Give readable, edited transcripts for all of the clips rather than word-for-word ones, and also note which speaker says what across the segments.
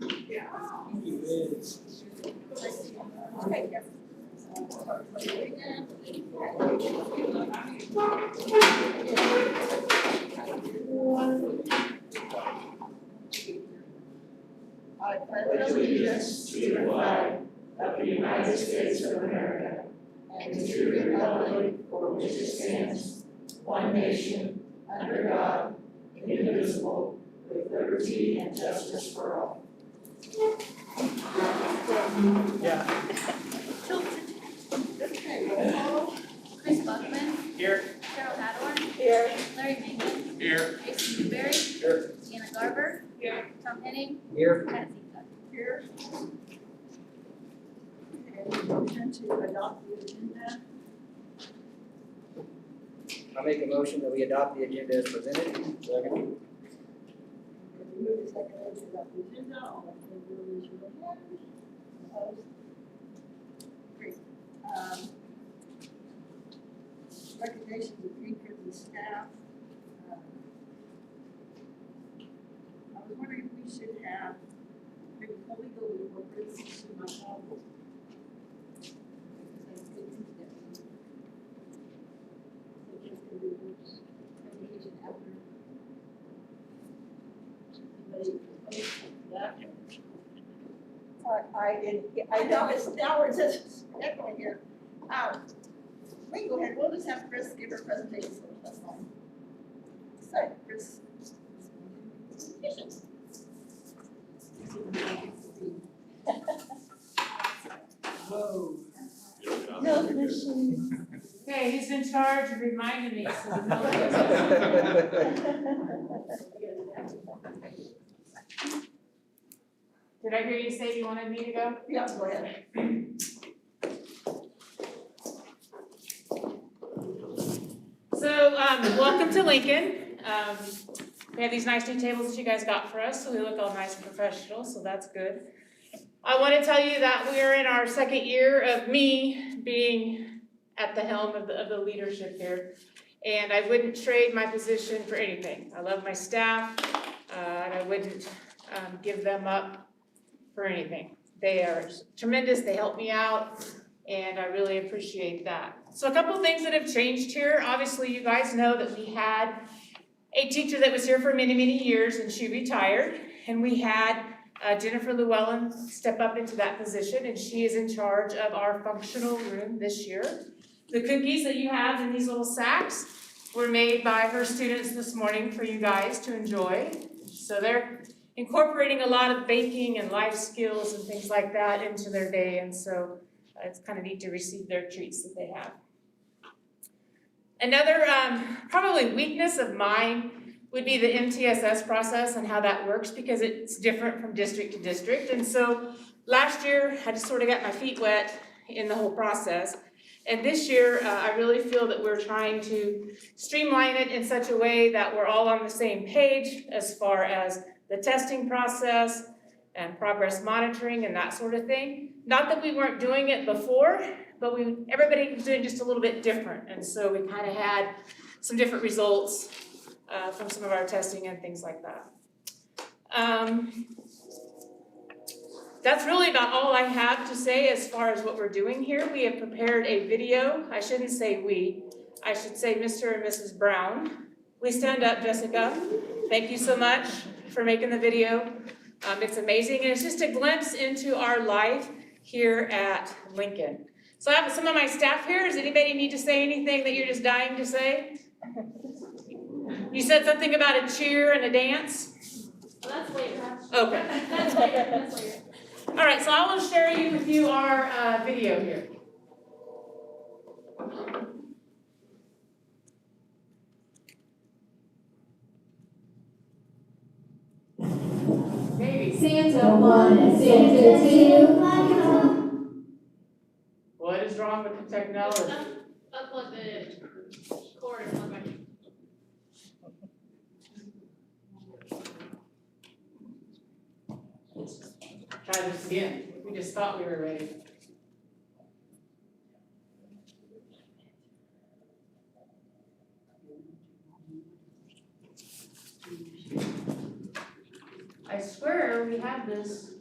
Speaker 1: Okay, yes. I pledge allegiance to the flag of the United States of America and to the republic for which it stands, one nation, under God, indivisible, with liberty and justice for all.
Speaker 2: Yeah.
Speaker 1: Okay, roll call.
Speaker 3: Chris Buckman,
Speaker 2: Here.
Speaker 3: Carol Hadorn,
Speaker 1: Here.
Speaker 3: Larry Menken,
Speaker 2: Here.
Speaker 3: Jason Newberry,
Speaker 2: Here.
Speaker 3: Anna Garber,
Speaker 1: Here.
Speaker 3: Tom Henning,
Speaker 2: Here.
Speaker 3: Pat Zika.
Speaker 1: Here. And motion to adopt the agenda.
Speaker 2: I'll make a motion that we adopt the agenda as presented. Second.
Speaker 1: Move the second to adopt the agenda. All in favor, raise your hand. Opposed? Great. Recognitions of teachers and staff. I was wondering if we should have, maybe before we go to what Chris should not have. Because I couldn't do that. So just gonna do this presentation after. Anybody opposed to that? I didn't, I know it's now we're just echoing here. We can go ahead, we'll just have Chris give her presentation, so that's fine. So, Chris. Whoa.
Speaker 4: No machine.
Speaker 5: Okay, he's in charge of reminding me, so the milk Did I hear you say you wanted me to go?
Speaker 1: Yeah, go ahead.
Speaker 5: So, welcome to Lincoln. We have these nice new tables that you guys got for us, so we look all nice and professional, so that's good. I want to tell you that we are in our second year of me being at the helm of the leadership here. And I wouldn't trade my position for anything. I love my staff, and I wouldn't give them up for anything. They are tremendous, they help me out, and I really appreciate that. So a couple of things that have changed here. Obviously, you guys know that we had a teacher that was here for many, many years, and she retired. And we had Jennifer Llewellyn step up into that position, and she is in charge of our functional room this year. The cookies that you have in these little sacks were made by her students this morning for you guys to enjoy. So they're incorporating a lot of baking and life skills and things like that into their day, and so it's kind of neat to receive their treats that they have. Another probably weakness of mine would be the MTSS process and how that works, because it's different from district to district. And so last year, I just sort of got my feet wet in the whole process. And this year, I really feel that we're trying to streamline it in such a way that we're all on the same page as far as the testing process and progress monitoring and that sort of thing. Not that we weren't doing it before, but everybody was doing just a little bit different. And so we kind of had some different results from some of our testing and things like that. That's really about all I have to say as far as what we're doing here. We have prepared a video. I shouldn't say we, I should say Mr. and Mrs. Brown. Please stand up, Jessica. Thank you so much for making the video. It's amazing, and it's just a glimpse into our life here at Lincoln. So I have some of my staff here. Does anybody need to say anything that you're just dying to say? You said something about a cheer and a dance?
Speaker 3: Well, that's later.
Speaker 5: Okay.
Speaker 3: That's later.
Speaker 5: All right, so I will share with you our video here. Maybe.
Speaker 4: Santa 1 and Santa 2.
Speaker 5: What is wrong with the technology?
Speaker 3: Upload the cord and plug back in.
Speaker 5: Try this again. We just thought we were ready. I swear already have this.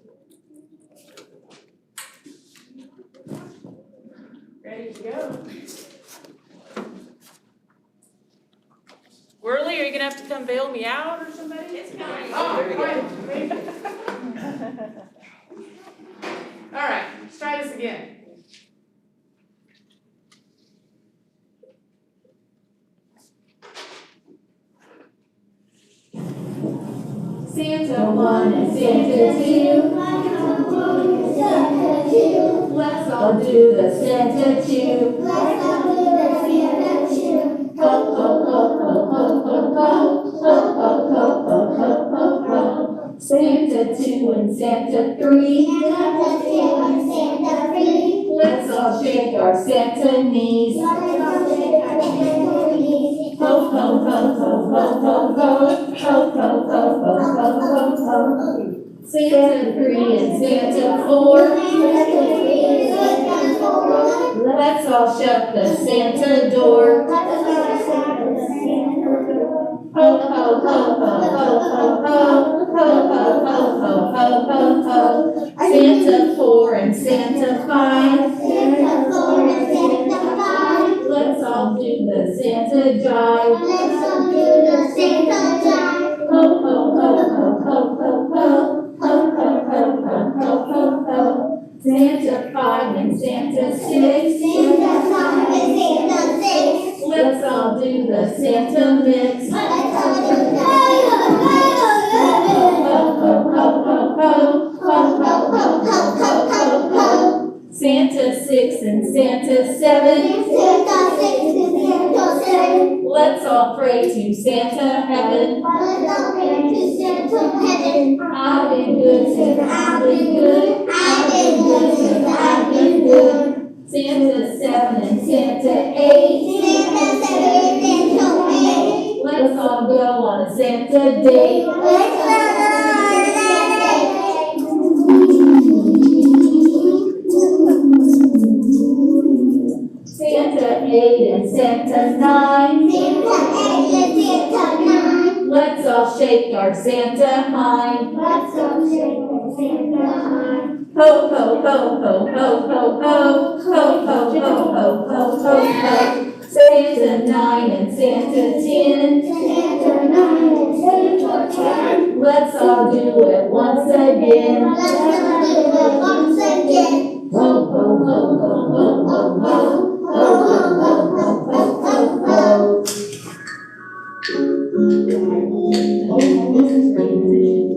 Speaker 5: Ready to go. Worley, are you gonna have to come bail me out or somebody?
Speaker 3: It's coming.
Speaker 5: Oh,
Speaker 2: There we go.
Speaker 5: fine. All right, let's try this again.
Speaker 4: Santa 1 and Santa 2. Let's all do the Santa 2. Ho, ho, ho, ho, ho, ho, ho. Ho, ho, ho, ho, ho, ho, ho. Santa 2 and Santa 3. Let's all shake our Santa knees. Ho, ho, ho, ho, ho, ho, ho. Ho, ho, ho, ho, ho, ho, ho. Santa 3 and Santa 4. Let's all shut the Santa door. Ho, ho, ho, ho, ho, ho, ho. Ho, ho, ho, ho, ho, ho, ho. Santa 4 and Santa 5. Let's all do the Santa jive. Ho, ho, ho, ho, ho, ho, ho. Ho, ho, ho, ho, ho, ho, ho. Santa 5 and Santa 6. Let's all do the Santa mix. Ho, ho, ho, ho, ho. Ho, ho, ho, ho, ho, ho, ho. Santa 6 and Santa 7. Let's all pray to Santa heaven. I've been good, Santa, I've been good. I've been good, Santa, I've been good. Santa 7 and Santa 8. Let's all go on a Santa date. Santa 8 and Santa 9. Let's all shake our Santa hind. Ho, ho, ho, ho, ho, ho, ho. Ho, ho, ho, ho, ho, ho, ho. Santa 9 and Santa 10. Let's all do it once again. Ho, ho, ho, ho, ho, ho, ho. Ho, ho, ho, ho, ho, ho, ho. Oh, this is great musician.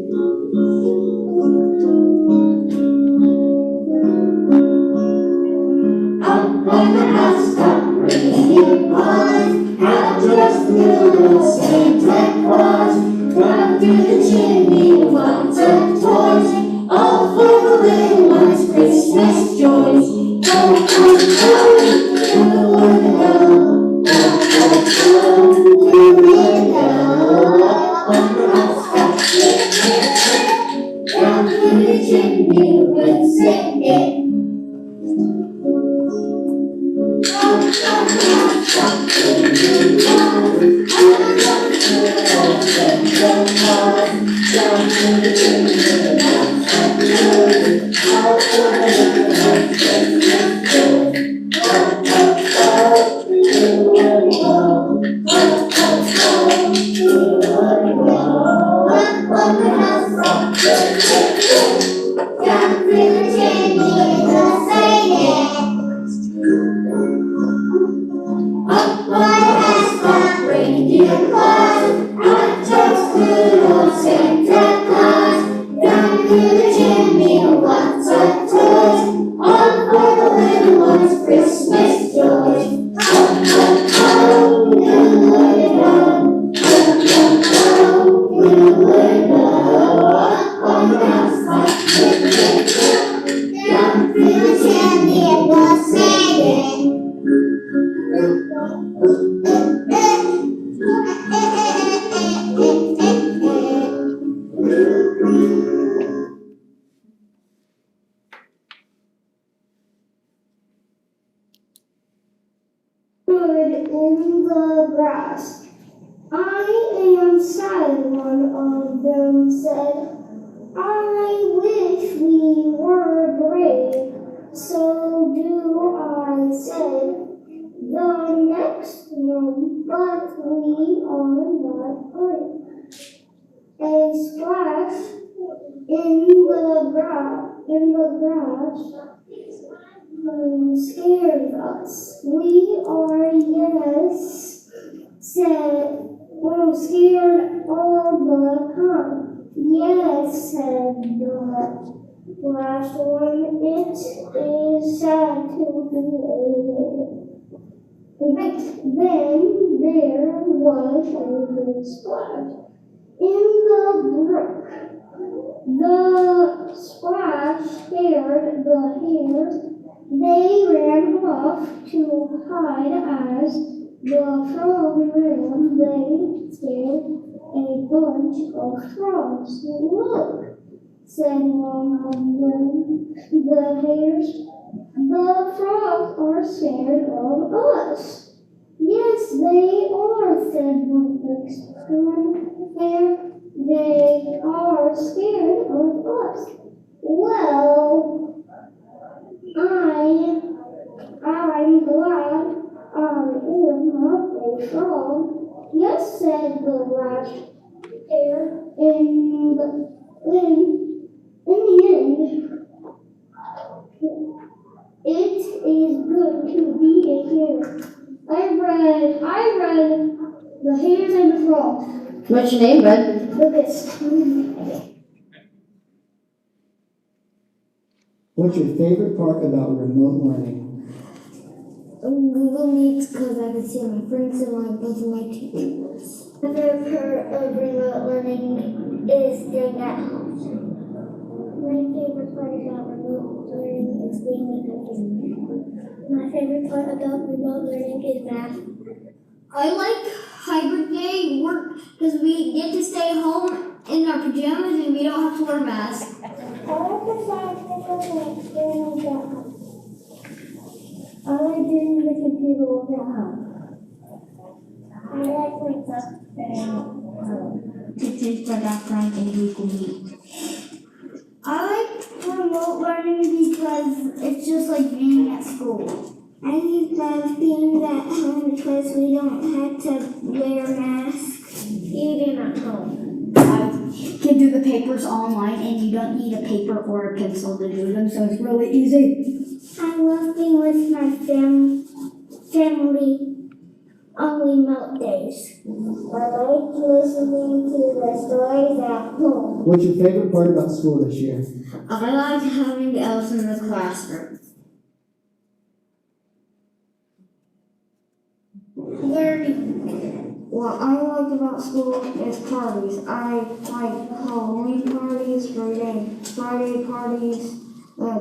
Speaker 4: Up on the housetop, ringing bars. How just little Santa Claus. Come through the chimney, lots of toys. All for the little ones' Christmas joys. Ho, ho, ho, to the wood go. Ho, ho, ho, to the wood go. Up on the housetop, down through the chimney, we'll sing it.
Speaker 1: In the grass. I am sad, one of them said.
Speaker 4: I wish we were brave, so do I said the next one, but we are not brave. A splash in the grass scared us. We are, yes, said, we're scared all the time. Yes, said the last one, it is sad to be But then there was a big splash in the brook. The splash scared the hares. They ran off to hide as the frog ran. They scared a bunch of frogs. Look, said one of them, the hares. The frogs are scared of us. Yes, they are, said the next one. They are scared of us. Well, I'm glad I am not a frog. Yes, said the last hare. In the end, it is good to be a hare. I read The Hares and the Frogs.
Speaker 1: What's your name, bud?
Speaker 4: Lucas.
Speaker 6: What's your favorite part about remote learning?
Speaker 4: Google Meets because I can see my friends and like with my teachers. My favorite part of remote learning is staying at home. My favorite part about remote learning is being with my family. My favorite part about remote learning is math. I like hybrid day work because we get to stay home in our pajamas and we don't have to wear masks. I like the fact that I like doing that. I like doing the computer work at home. I like to take the background in Google Meet. I like remote learning because it's just like being at school. I love being at home because we don't have to wear masks even at home.
Speaker 7: I can do the papers online and you don't need a paper or a pencil to do them, so it's really easy.
Speaker 4: I love being with my family on remote days. I like listening to the stories at home.
Speaker 6: What's your favorite part about school this year?
Speaker 7: I like having else in the classroom.
Speaker 4: Learning. What I like about school is parties. I like Halloween parties, Friday parties,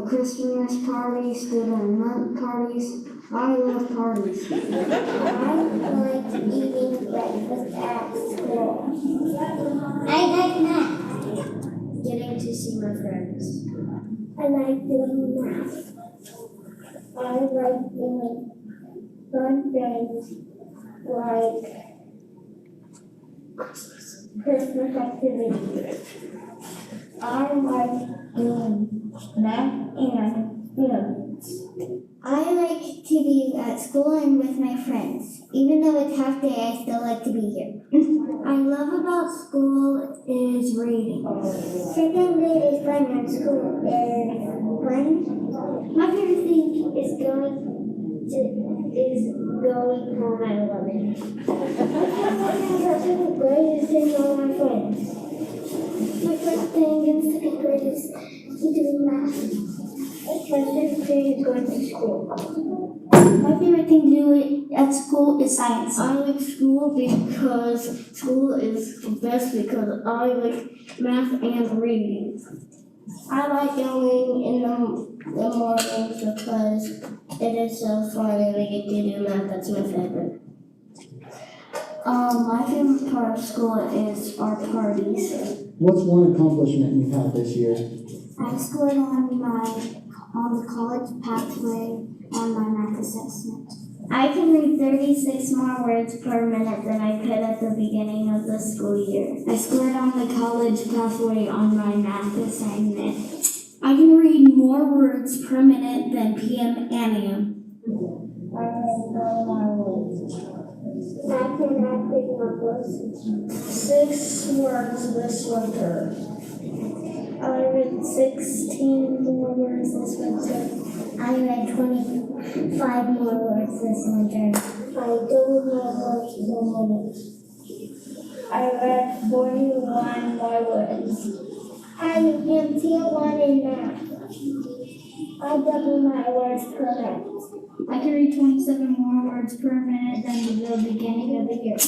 Speaker 4: Christmas parties, student month parties. I love parties. I like eating breakfast at school. I like math. Getting to see my friends. I like doing math. I like doing fun things like Christmas activities. I like doing math and films. I like to be at school and with my friends. Even though it's half day, I still like to be here. I love about school is reading. Second day is fun and school is fun. My favorite thing is going home at 11. My favorite grade is seeing all my friends. My first thing in second grade is doing math. My favorite thing is going to school.
Speaker 7: My favorite thing to do at school is science.
Speaker 4: I like school because school is the best because I like math and reading. I like going in the mornings because it is so fun and we get to do math. That's my favorite.
Speaker 7: My favorite part of school is our parties.
Speaker 6: What's one accomplishment you've had this year?
Speaker 7: I scored on the college pathway on my math assessment.
Speaker 4: I can read 36 more words per minute than I could at the beginning of the school year. I scored on the college pathway on my math assignment.
Speaker 7: I can read more words per minute than PM and AM.
Speaker 4: I can add big numbers. 6 words this winter. I read 16 more words this winter. I read 25 more words this winter. I don't know words per minute. I read 41 more words. I am tier 1 in math. I double my words per minute.
Speaker 7: I can read 27 more words per minute than the beginning of the year.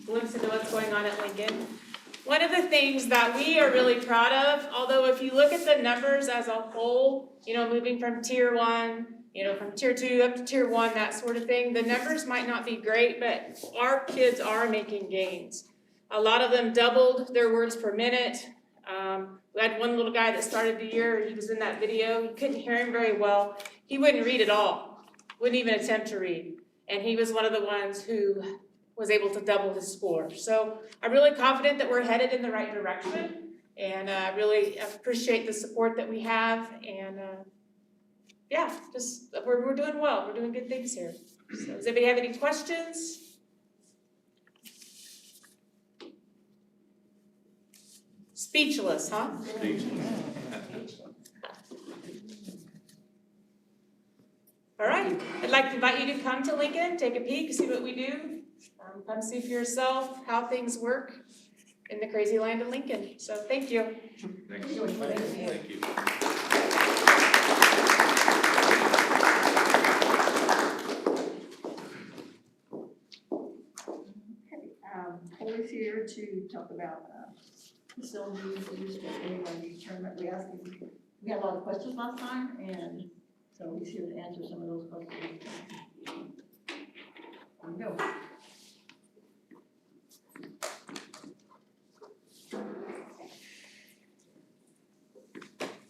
Speaker 5: glimpse into what's going on at Lincoln. One of the things that we are really proud of, although if you look at the numbers as a whole, moving from tier 1, from tier 2 up to tier 1, that sort of thing, the numbers might not be great, but our kids are making gains. A lot of them doubled their words per minute. We had one little guy that started the year, he was in that video, you couldn't hear him very well. He wouldn't read at all, wouldn't even attempt to read. And he was one of the ones who was able to double his score. So I'm really confident that we're headed in the right direction, and I really appreciate the support that we have, and we're doing well, we're doing good things here. So does anybody have any questions? Speechless, huh? All right, I'd like to invite you to come to Lincoln, take a peek, see what we do. Come see for yourself how things work in the crazy land of Lincoln. So thank you.
Speaker 1: Thank you. Thank you.
Speaker 8: Corey's here to talk about facilities and use of the tournament. We had a lot of questions last time, and so he's here to answer some of those questions. Here we go.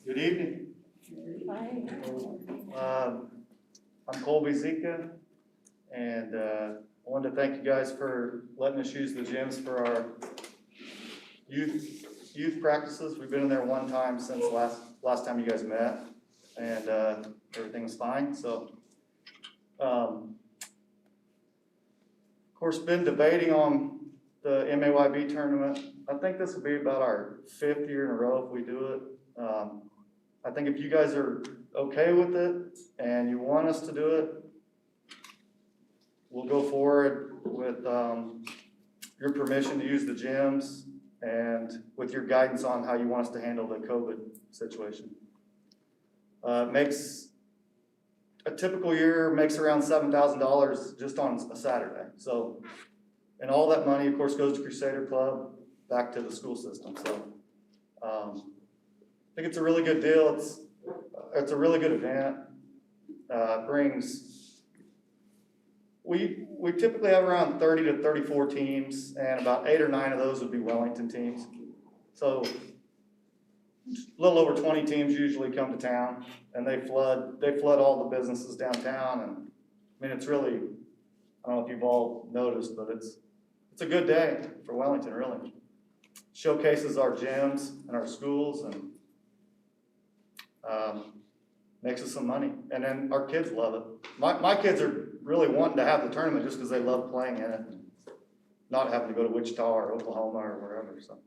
Speaker 9: Good evening. I'm Colby Zika, and I wanted to thank you guys for letting us use the gyms for our youth practices. We've been in there one time since last time you guys met, and everything's fine. So, of course, been debating on the MAYB tournament. I think this will be about our 5th year in a row if we do it. I think if you guys are okay with it and you want us to do it, we'll go forward with your permission to use the gyms and with your guidance on how you want us to handle the COVID situation. Makes a typical year makes around $7,000 just on a Saturday. So, and all that money, of course, goes to Crusader Club back to the school system. So, I think it's a really good deal. It's a really good event. We typically have around 30 to 34 teams, and about 8 or 9 of those would be Wellington teams. So a little over 20 teams usually come to town, and they flood all the businesses downtown. And I mean, it's really, I don't know if you've all noticed, but it's a good day for Wellington, really. Showcases our gyms and our schools, and makes us some money. And then our kids love it. My kids are really wanting to have the tournament just because they love playing in it, not having to go to Wichita or Oklahoma or wherever. So,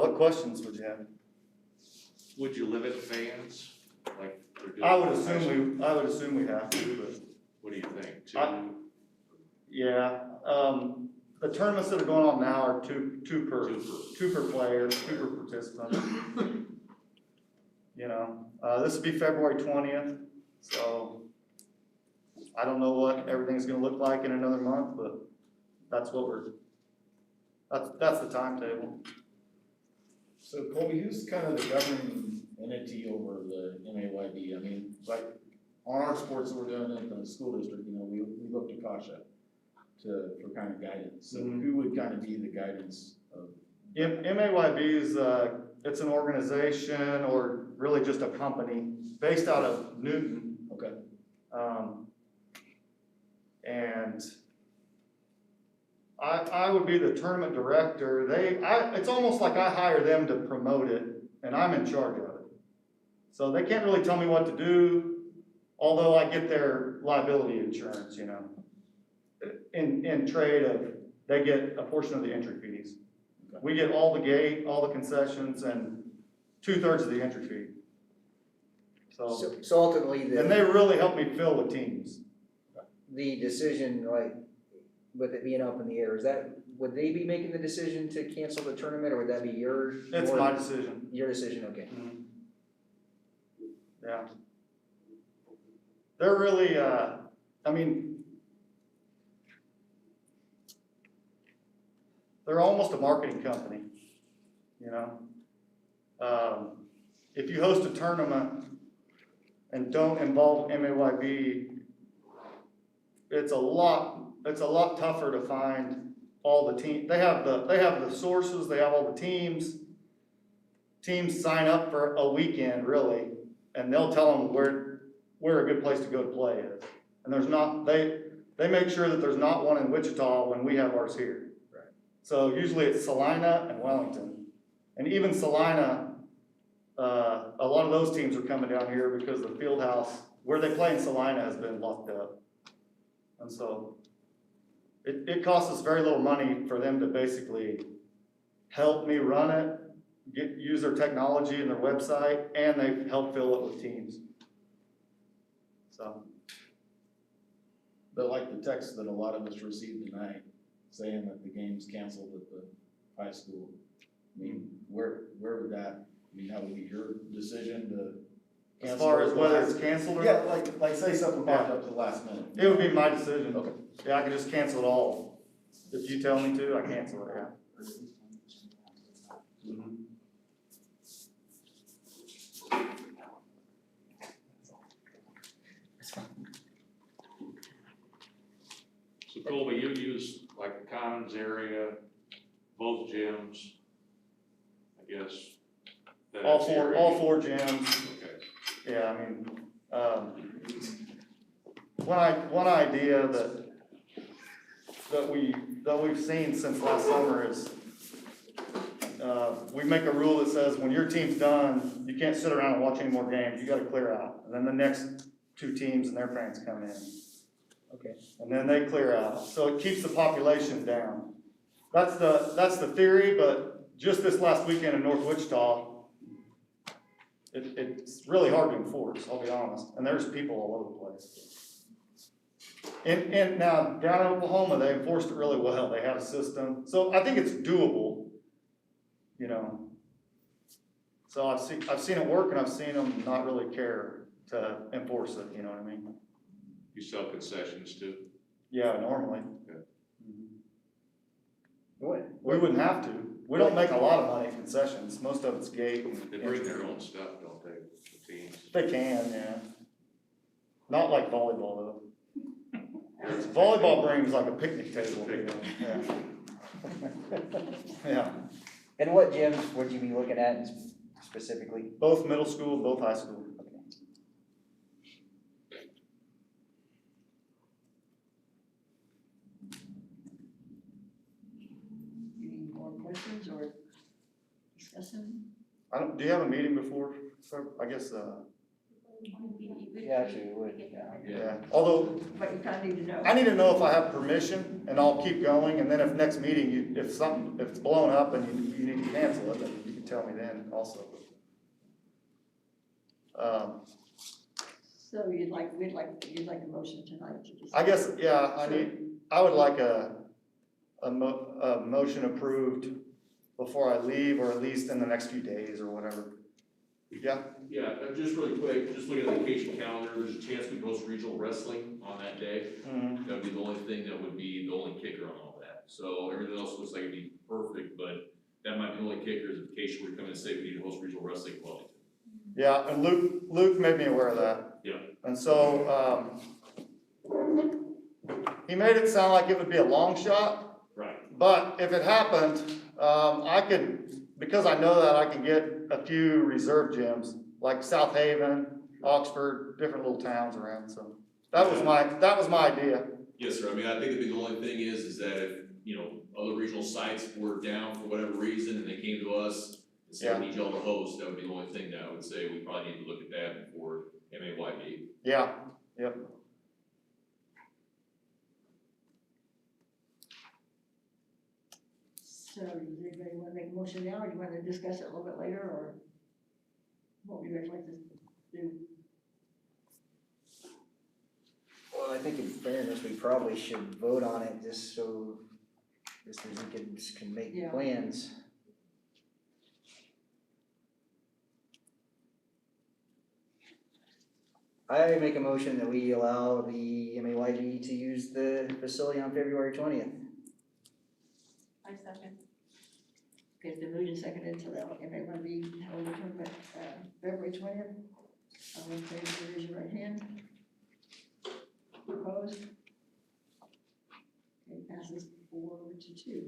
Speaker 9: what questions would you have?
Speaker 1: Would you limit fans like they're doing?
Speaker 9: I would assume we have to, but
Speaker 1: What do you think?
Speaker 9: yeah. The tournaments that are going on now are two per player, 2 per participant. This will be February 20th, so I don't know what everything's gonna look like in another month, but that's the timetable.
Speaker 10: So Colby, who's kind of the governing entity over the MAYB? I mean, like on our sports that we're doing in the school district, we look to Kasha for kind of guidance. So who would kind of be the guidance of?
Speaker 9: MAYB is it's an organization or really just a company based out of Newton.
Speaker 10: Okay.
Speaker 9: And I would be the tournament director. It's almost like I hire them to promote it, and I'm in charge of it. So they can't really tell me what to do, although I get their liability insurance, in trade of, they get a portion of the entry fees. Okay. We get all the gate, all the concessions, and 2/3 of the entry fee.
Speaker 2: So ultimately,
Speaker 9: And they really help me fill the teams.
Speaker 2: the decision, like, with it being up in the air, would they be making the decision to cancel the tournament, or would that be yours?
Speaker 9: It's my decision.
Speaker 2: Your decision, okay.
Speaker 9: Mm-hmm. Yeah. They're really, they're almost a marketing company, you know? If you host a tournament and don't involve MAYB, it's a lot tougher to find all the team. They have the sources, they have all the teams. Teams sign up for a weekend, really, and they'll tell them where a good place to go to play is. And there's not, they make sure that there's not one in Wichita when we have ours here.
Speaker 2: Right.
Speaker 9: So usually it's Salina and Wellington. And even Salina, a lot of those teams are coming down here because the field house where they play in Salina has been locked up. And so it costs us very little money for them to basically help me run it, use their technology and their website, and they help fill it with teams. So.
Speaker 10: But like the text that a lot of us received tonight, saying that the game's canceled at the high school, I mean, where would that, I mean, that would be your decision to
Speaker 9: As
Speaker 10: cancel?
Speaker 9: far
Speaker 10: it
Speaker 9: as
Speaker 10: at the
Speaker 9: whether
Speaker 10: last-
Speaker 9: it's canceled or
Speaker 10: Yeah,
Speaker 9: not?
Speaker 10: like say something popped up to the last minute.
Speaker 9: It would be my decision.
Speaker 10: Okay.
Speaker 9: Yeah, I can just cancel it all. If you tell me to, I cancel it, yeah. Mhm.
Speaker 11: So Colby, you use like the Commons area, both gyms, I guess. that
Speaker 9: All
Speaker 11: is the
Speaker 9: four,
Speaker 11: area.
Speaker 9: all four gyms.
Speaker 11: Okay.
Speaker 9: Yeah, I mean, one idea that we've seen since last summer is, we make a rule that says when your team's done, you can't sit around and watch any more games, you gotta clear out. And then the next two teams and their fans come in.
Speaker 2: Okay.
Speaker 9: And then they clear out, so it keeps the population down. That's the theory, but just this last weekend in North Wichita, it's really hard to enforce, I'll be honest, and there's people all over the place. And now, down in Oklahoma, they enforced it really well, they had a system, so I think it's doable, you know. So I've seen it work, and I've seen them not really care to enforce it, you know what I mean?
Speaker 11: You sell concessions too?
Speaker 9: Yeah, normally.
Speaker 11: Okay.
Speaker 2: What?
Speaker 9: We wouldn't have to, we don't make a lot of money in concessions, most of it's gate and.
Speaker 11: They bring their own stuff, don't they, the teams?
Speaker 9: They can, yeah. Not like volleyball though. Volleyball brings like a picnic table, you know, yeah. Yeah,
Speaker 2: And what gyms would you be looking at specifically?
Speaker 9: both middle school, both high school.
Speaker 8: Any more questions or discussion?
Speaker 9: Do you have a meeting before, I guess,
Speaker 2: Yeah, actually, it would, yeah.
Speaker 9: yeah, although,
Speaker 8: But you kind of need to know.
Speaker 9: I need to know if I have permission, and I'll keep going, and then if next meeting, if it's blown up and you need to cancel it, then you can tell me then also.
Speaker 8: So you'd like a motion tonight to discuss?
Speaker 9: I guess, yeah, I would like a motion approved before I leave, or at least in the next few days or whatever. Yeah,
Speaker 12: Yeah, just really quick, just looking at the vacation calendar, there's a chance we host regional wrestling on that day.
Speaker 9: mhm.
Speaker 12: That would be the only thing that would be the only kicker on all that. So everything else looks like it'd be perfect, but that might be the only kicker is if Acacia were to come in and say we need to host regional wrestling in Wellington.
Speaker 9: Yeah, and Luke made me aware of that.
Speaker 12: Yeah.
Speaker 9: And so, he made it sound like it would be a long shot,
Speaker 12: Right.
Speaker 9: but if it happened, I could, because I know that, I can get a few reserve gyms, like South Haven, Oxford, different little towns around, so. That was my idea.
Speaker 12: Yes, sir. I mean, I think the only thing is that if, you know, other regional sites were down for whatever reason and they came to us and said, we need y'all to host, that would be the only thing that I would say we probably need to look at that before MAYB.
Speaker 9: Yeah, yep.
Speaker 8: So does anybody want to make a motion now, or do you want to discuss it a little bit later, or what would you guys like to do?
Speaker 2: Well, I think in fairness, we probably should vote on it just so Mr. Jenkins can make
Speaker 8: Yeah.
Speaker 2: plans. I make a motion that we allow the MAYB to use the facility on February 20th.
Speaker 3: I second.
Speaker 8: Okay, it's been moved and seconded to the MAYB held the tournament, February 20th. All in favor, raise your right hand. Opposed? Okay, passes 4-2.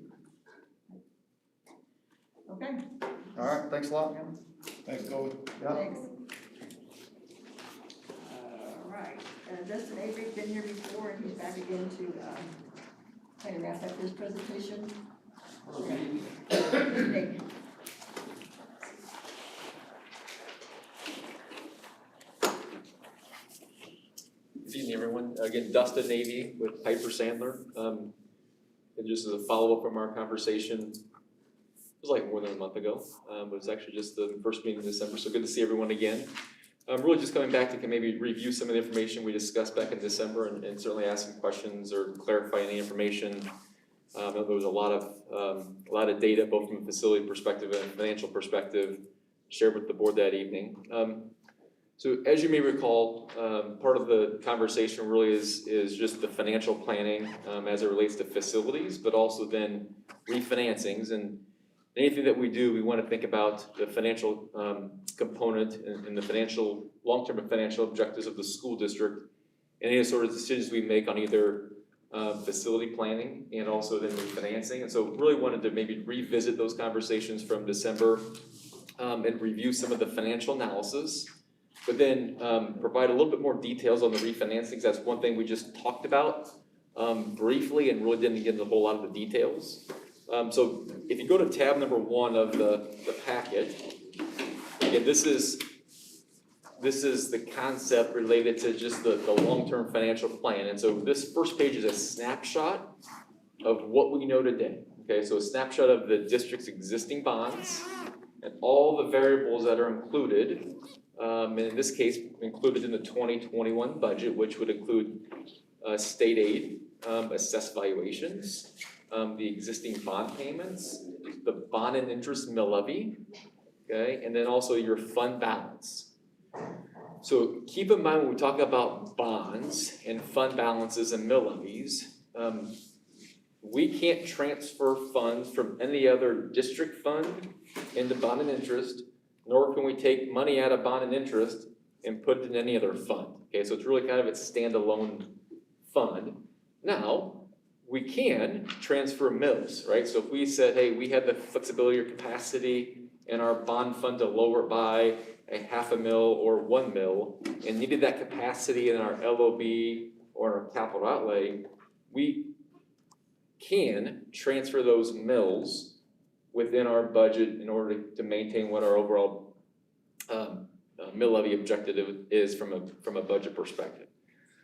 Speaker 8: Okay.
Speaker 9: All right, thanks a lot.
Speaker 10: Thanks, Colby.
Speaker 9: Yeah.
Speaker 8: Thanks. All right, Dustin Avery's been here before, and he's back again to, kind of wrap up his presentation. Nick.
Speaker 13: Good evening, everyone. Again, Dustin Navy with Piper Sandler. And just as a follow-up from our conversation, it was like more than a month ago, but it's actually just the first meeting in December, so good to see everyone again. Really just coming back to maybe review some of the information we discussed back in December and certainly ask some questions or clarify any information. There was a lot of data, both from a facility perspective and a financial perspective, shared with the board that evening. So as you may recall, part of the conversation really is just the financial planning as it relates to facilities, but also then refinancings. And anything that we do, we want to think about the financial component and the financial, long-term financial objectives of the school district, and any sort of decisions we make on either facility planning and also then refinancing. And so really wanted to maybe revisit those conversations from December and review some of the financial analysis, but then provide a little bit more details on the refinancings. That's one thing we just talked about briefly and really didn't get into a whole lot of the details. So if you go to tab number 1 of the packet, again, this is the concept related to just the long-term financial plan. And so this first page is a snapshot of what we know today. Okay, so a snapshot of the district's existing bonds and all the variables that are included, and in this case, included in the 2021 budget, which would include state aid, assessed valuations, the existing bond payments, the bond and interest mill levy, okay, and then also your fund balance. So keep in mind when we talk about bonds and fund balances and mill levies, we can't transfer funds from any other district fund into bond and interest, nor can we take money out of bond and interest and put it in any other fund. Okay, so it's really kind of a standalone fund. Now, we can transfer mills, right? So if we said, hey, we had the flexibility or capacity in our bond fund to lower by a $0.5 mil or 1 mil and needed that capacity in our LOB or our capital outlay, we can transfer those mills within our budget in order to maintain what our overall mill levy objective is from a budget perspective.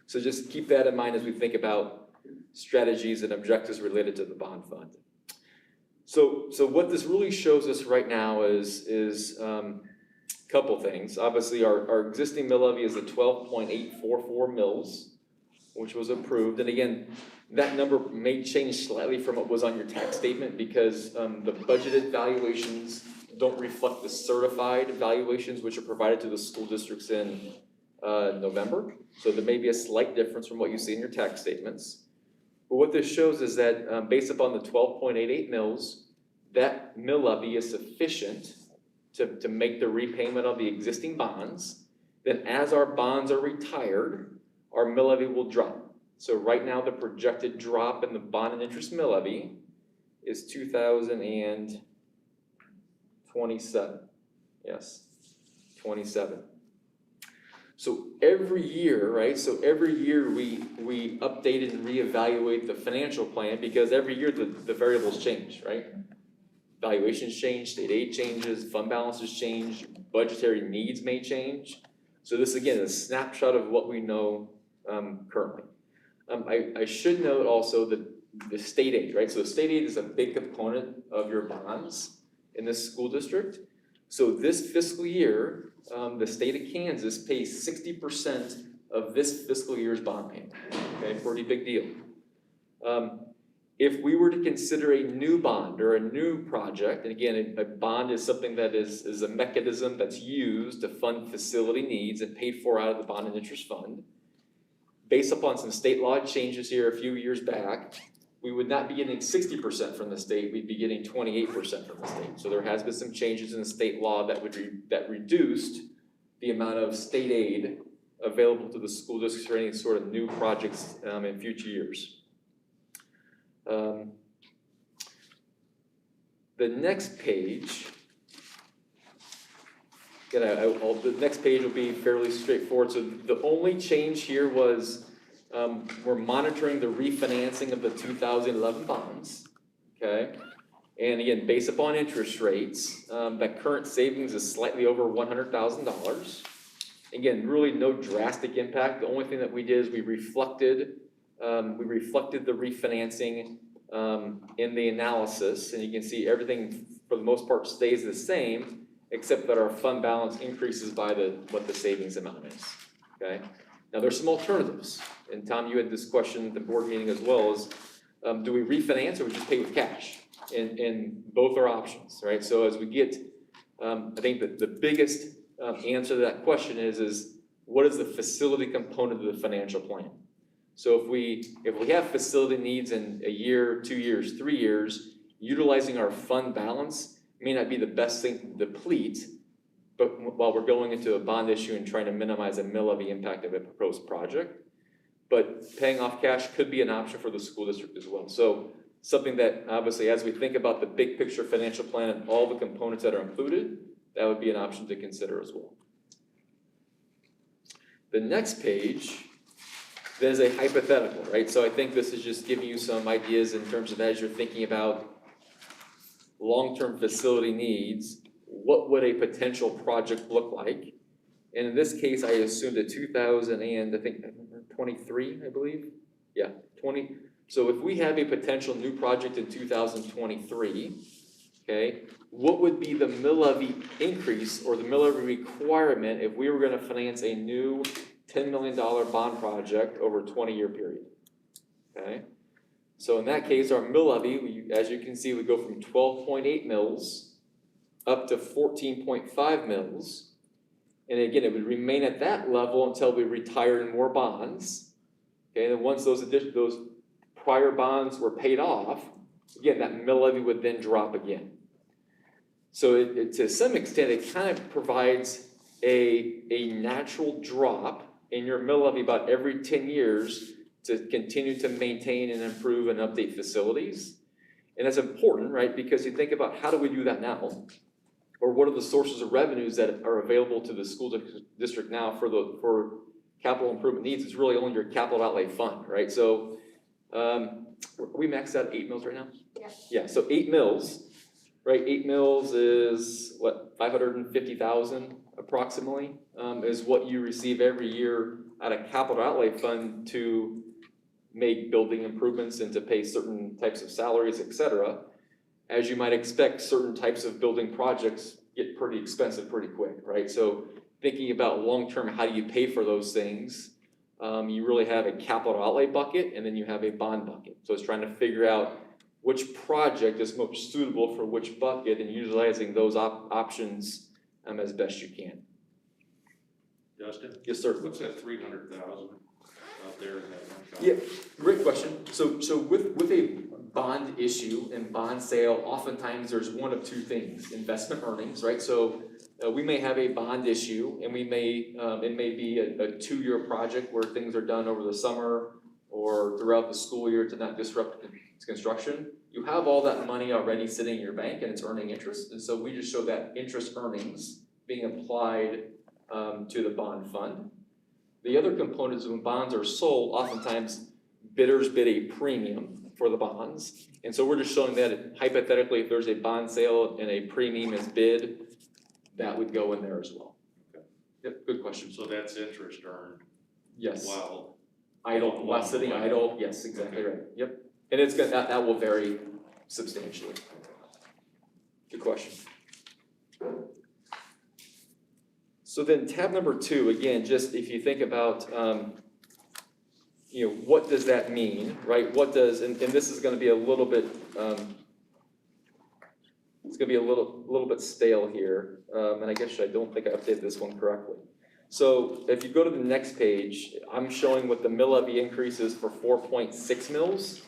Speaker 13: So just keep that in mind as we think about strategies and objectives related to the bond fund. So what this really shows us right now is a couple things. Obviously, our existing mill levy is the 12.844 mills, which was approved. And again, that number may change slightly from what was on your tax statement because the budgeted valuations don't reflect the certified valuations which are provided to the school districts in November. So there may be a slight difference from what you see in your tax statements. But what this shows is that based upon the 12.88 mills, that mill levy is sufficient to make the repayment of the existing bonds. Then as our bonds are retired, our mill levy will drop. So right now the projected drop in the bond and interest mill levy is 2027. Yes, 27. So every year, right? So every year we update and reevaluate the financial plan because every year the variables change, right? Valuations change, state aid changes, fund balances change, budgetary needs may change. So this again is a snapshot of what we know currently. I should note also that the state aid, right? So state aid is a big component of your bonds in this school district. So this fiscal year, the state of Kansas pays 60% of this fiscal year's bond payment. Okay, pretty big deal. If we were to consider a new bond or a new project, and again, a bond is something that is a mechanism that's used to fund facility needs and paid for out of the bond and interest fund. Based upon some state law changes here a few years back, we would not be getting 60% from the state, we'd be getting 28% from the state. So there has been some changes in the state law that reduced the amount of state aid available to the school districts for any sort of new projects in future years. The next page, the next page will be fairly straightforward. So the only change here was we're monitoring the refinancing of the 2011 bonds, okay? And again, based upon interest rates, that current savings is slightly over $100,000. Again, really no drastic impact. The only thing that we did is we reflected the refinancing in the analysis, and you can see everything for the most part stays the same, except that our fund balance increases by what the savings amount is, okay? Now, there's some alternatives, and Tom, you had this question at the board meeting as well, is do we refinance or we just pay with cash? And both are options, right? So as we get, I think that the biggest answer to that question is what is the facility component of the financial plan? So if we have facility needs in a year, 2 years, 3 years, utilizing our fund balance may not be the best thing to deplete, but while we're going into a bond issue and trying to minimize a mill levy impact of a proposed project, but paying off cash could be an option for the school district as well. So something that obviously, as we think about the big picture financial plan and all the components that are included, that would be an option to consider as well. The next page, there's a hypothetical, right? So I think this is just giving you some ideas in terms of as you're thinking about long-term facility needs, what would a potential project look like? And in this case, I assumed a 2023, I believe. Yeah, 20. So if we have a potential new project in 2023, okay, what would be the mill levy increase or the mill levy requirement if we were going to finance a new $10 million bond project over a 20-year period? Okay, so in that case, our mill levy, as you can see, we go from 12.8 mils up to 14.5 mils. And again, it would remain at that level until we retired more bonds. Okay, and then once those prior bonds were paid off, again, that mill levy would then drop again. So to some extent, it kind of provides a natural drop in your mill levy about every 10 years to continue to maintain and improve and update facilities. And that's important, right? Because you think about how do we do that now? Or what are the sources of revenues that are available to the school district now for capital improvement needs? It's really only your capital outlay fund, right? So we maxed out 8 mils right now?
Speaker 3: Yeah.
Speaker 13: Yeah, so 8 mils, right? 8 mils is what, 550,000 approximately, is what you receive every year out of capital outlay fund to make building improvements and to pay certain types of salaries, et cetera. As you might expect, certain types of building projects get pretty expensive pretty quick, right? So thinking about long-term, how do you pay for those things? You really have a capital outlay bucket and then you have a bond bucket. So it's trying to figure out which project is most suitable for which bucket and utilizing those options as best you can.
Speaker 11: Justin?
Speaker 13: Yes, sir.
Speaker 11: What's that 300,000 out there in that one column?
Speaker 13: Yeah, great question. So with a bond issue and bond sale, oftentimes there's one of two things: investment earnings, right? So we may have a bond issue, and we may it may be a 2-year project where things are done over the summer or throughout the school year to not disrupt construction. You have all that money already sitting in your bank, and it's earning interest, and so we just show that interest earnings being applied to the bond fund. The other components when bonds are sold, oftentimes bidders bid a premium for the bonds. And so we're just showing that hypothetically, if there's a bond sale and a premium is bid, that would go in there as well.
Speaker 11: Okay.
Speaker 13: Yep, good question.
Speaker 11: So that's interest earned.
Speaker 13: Yes.
Speaker 11: While
Speaker 13: Idle, while sitting idle, yes, exactly right. Yep. And it's gonna, that will vary substantially. Good question. So then tab number 2, again, just if you think about what does that mean, right? What does, and this is going to be a little bit, it's going to be a little bit stale here, and I guess I don't think I updated this one correctly. So if you go to the next page, I'm showing what the mill levy increase is for 4.6 mils,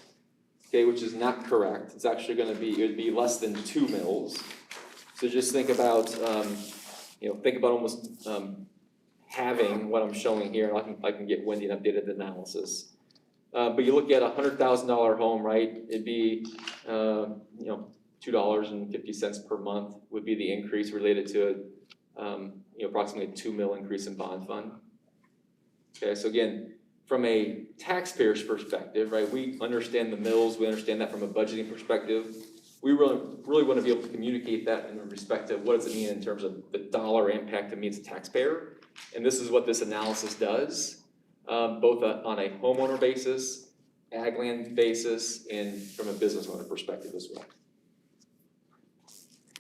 Speaker 13: okay, which is not correct. It's actually gonna be, it would be less than 2 mills. So just think about, think about almost, having what I'm showing here, and I can get Wendy an updated analysis. But you look at $100,000 home, right, it'd be, $2.50 per month would be the increase related to, approximately a 2 mil increase in bond fund. Okay, so again, from a taxpayer's perspective, right, we understand the mills, we understand that from a budgeting perspective. We really want to be able to communicate that in respect to what does it mean in terms of the dollar impact it means to taxpayer. And this is what this analysis does, both on a homeowner basis, ag land basis, and from a business owner perspective as well.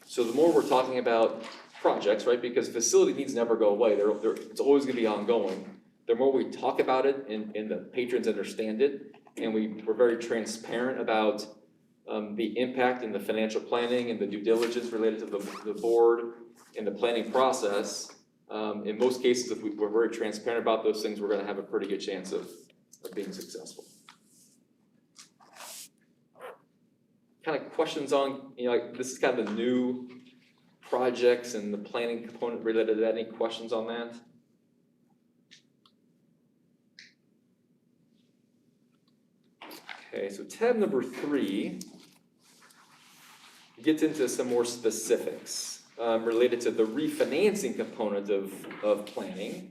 Speaker 13: So the more we're talking about projects, right, because facility needs never go away, it's always gonna be ongoing. The more we talk about it and the patrons understand it, and we're very transparent about the impact and the financial planning and the due diligence related to the board and the planning process, in most cases, if we're very transparent about those things, we're gonna have a pretty good chance of being successful. Kind of questions on, this is kind of the new projects and the planning component related to that. Any questions on that? Okay, so tab number 3 gets into some more specifics related to the refinancing component of planning.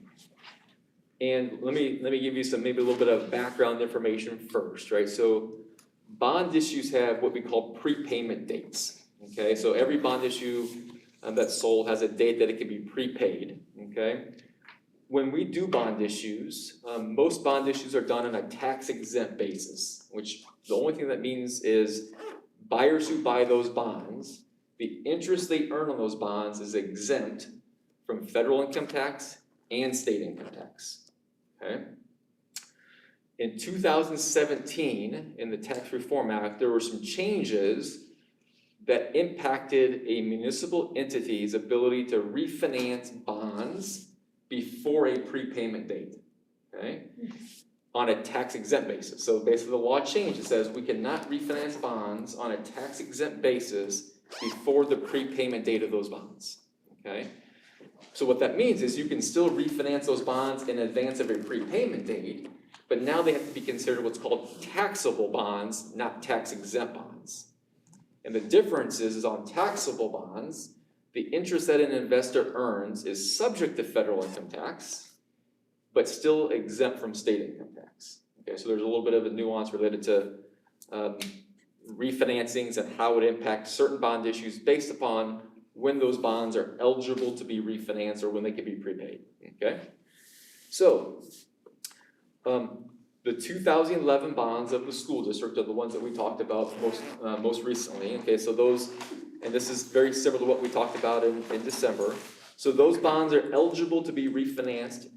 Speaker 13: And let me give you maybe a little bit of background information first, right? So bond issues have what we call prepayment dates, okay? So every bond issue that's sold has a date that it can be prepaid, okay? When we do bond issues, most bond issues are done on a tax-exempt basis, which the only thing that means is buyers who buy those bonds, the interest they earn on those bonds is exempt from federal income tax and state income tax, okay? In 2017, in the Tax Reform Act, there were some changes that impacted a municipal entity's ability to refinance bonds before a prepayment date, okay? On a tax-exempt basis. So basically the law changed. It says we cannot refinance bonds on a tax-exempt basis before the prepayment date of those bonds, okay? So what that means is you can still refinance those bonds in advance of a prepayment date, but now they have to be considered what's called taxable bonds, not tax-exempt bonds. And the difference is on taxable bonds, the interest that an investor earns is subject to federal income tax, but still exempt from state income tax. Okay, so there's a little bit of a nuance related to refinancings and how it impacts certain bond issues based upon when those bonds are eligible to be refinanced or when they can be prepaid, okay? So, the 2011 bonds of the school district are the ones that we talked about most recently, okay? So those, and this is very similar to what we talked about in December. So those bonds are eligible to be refinanced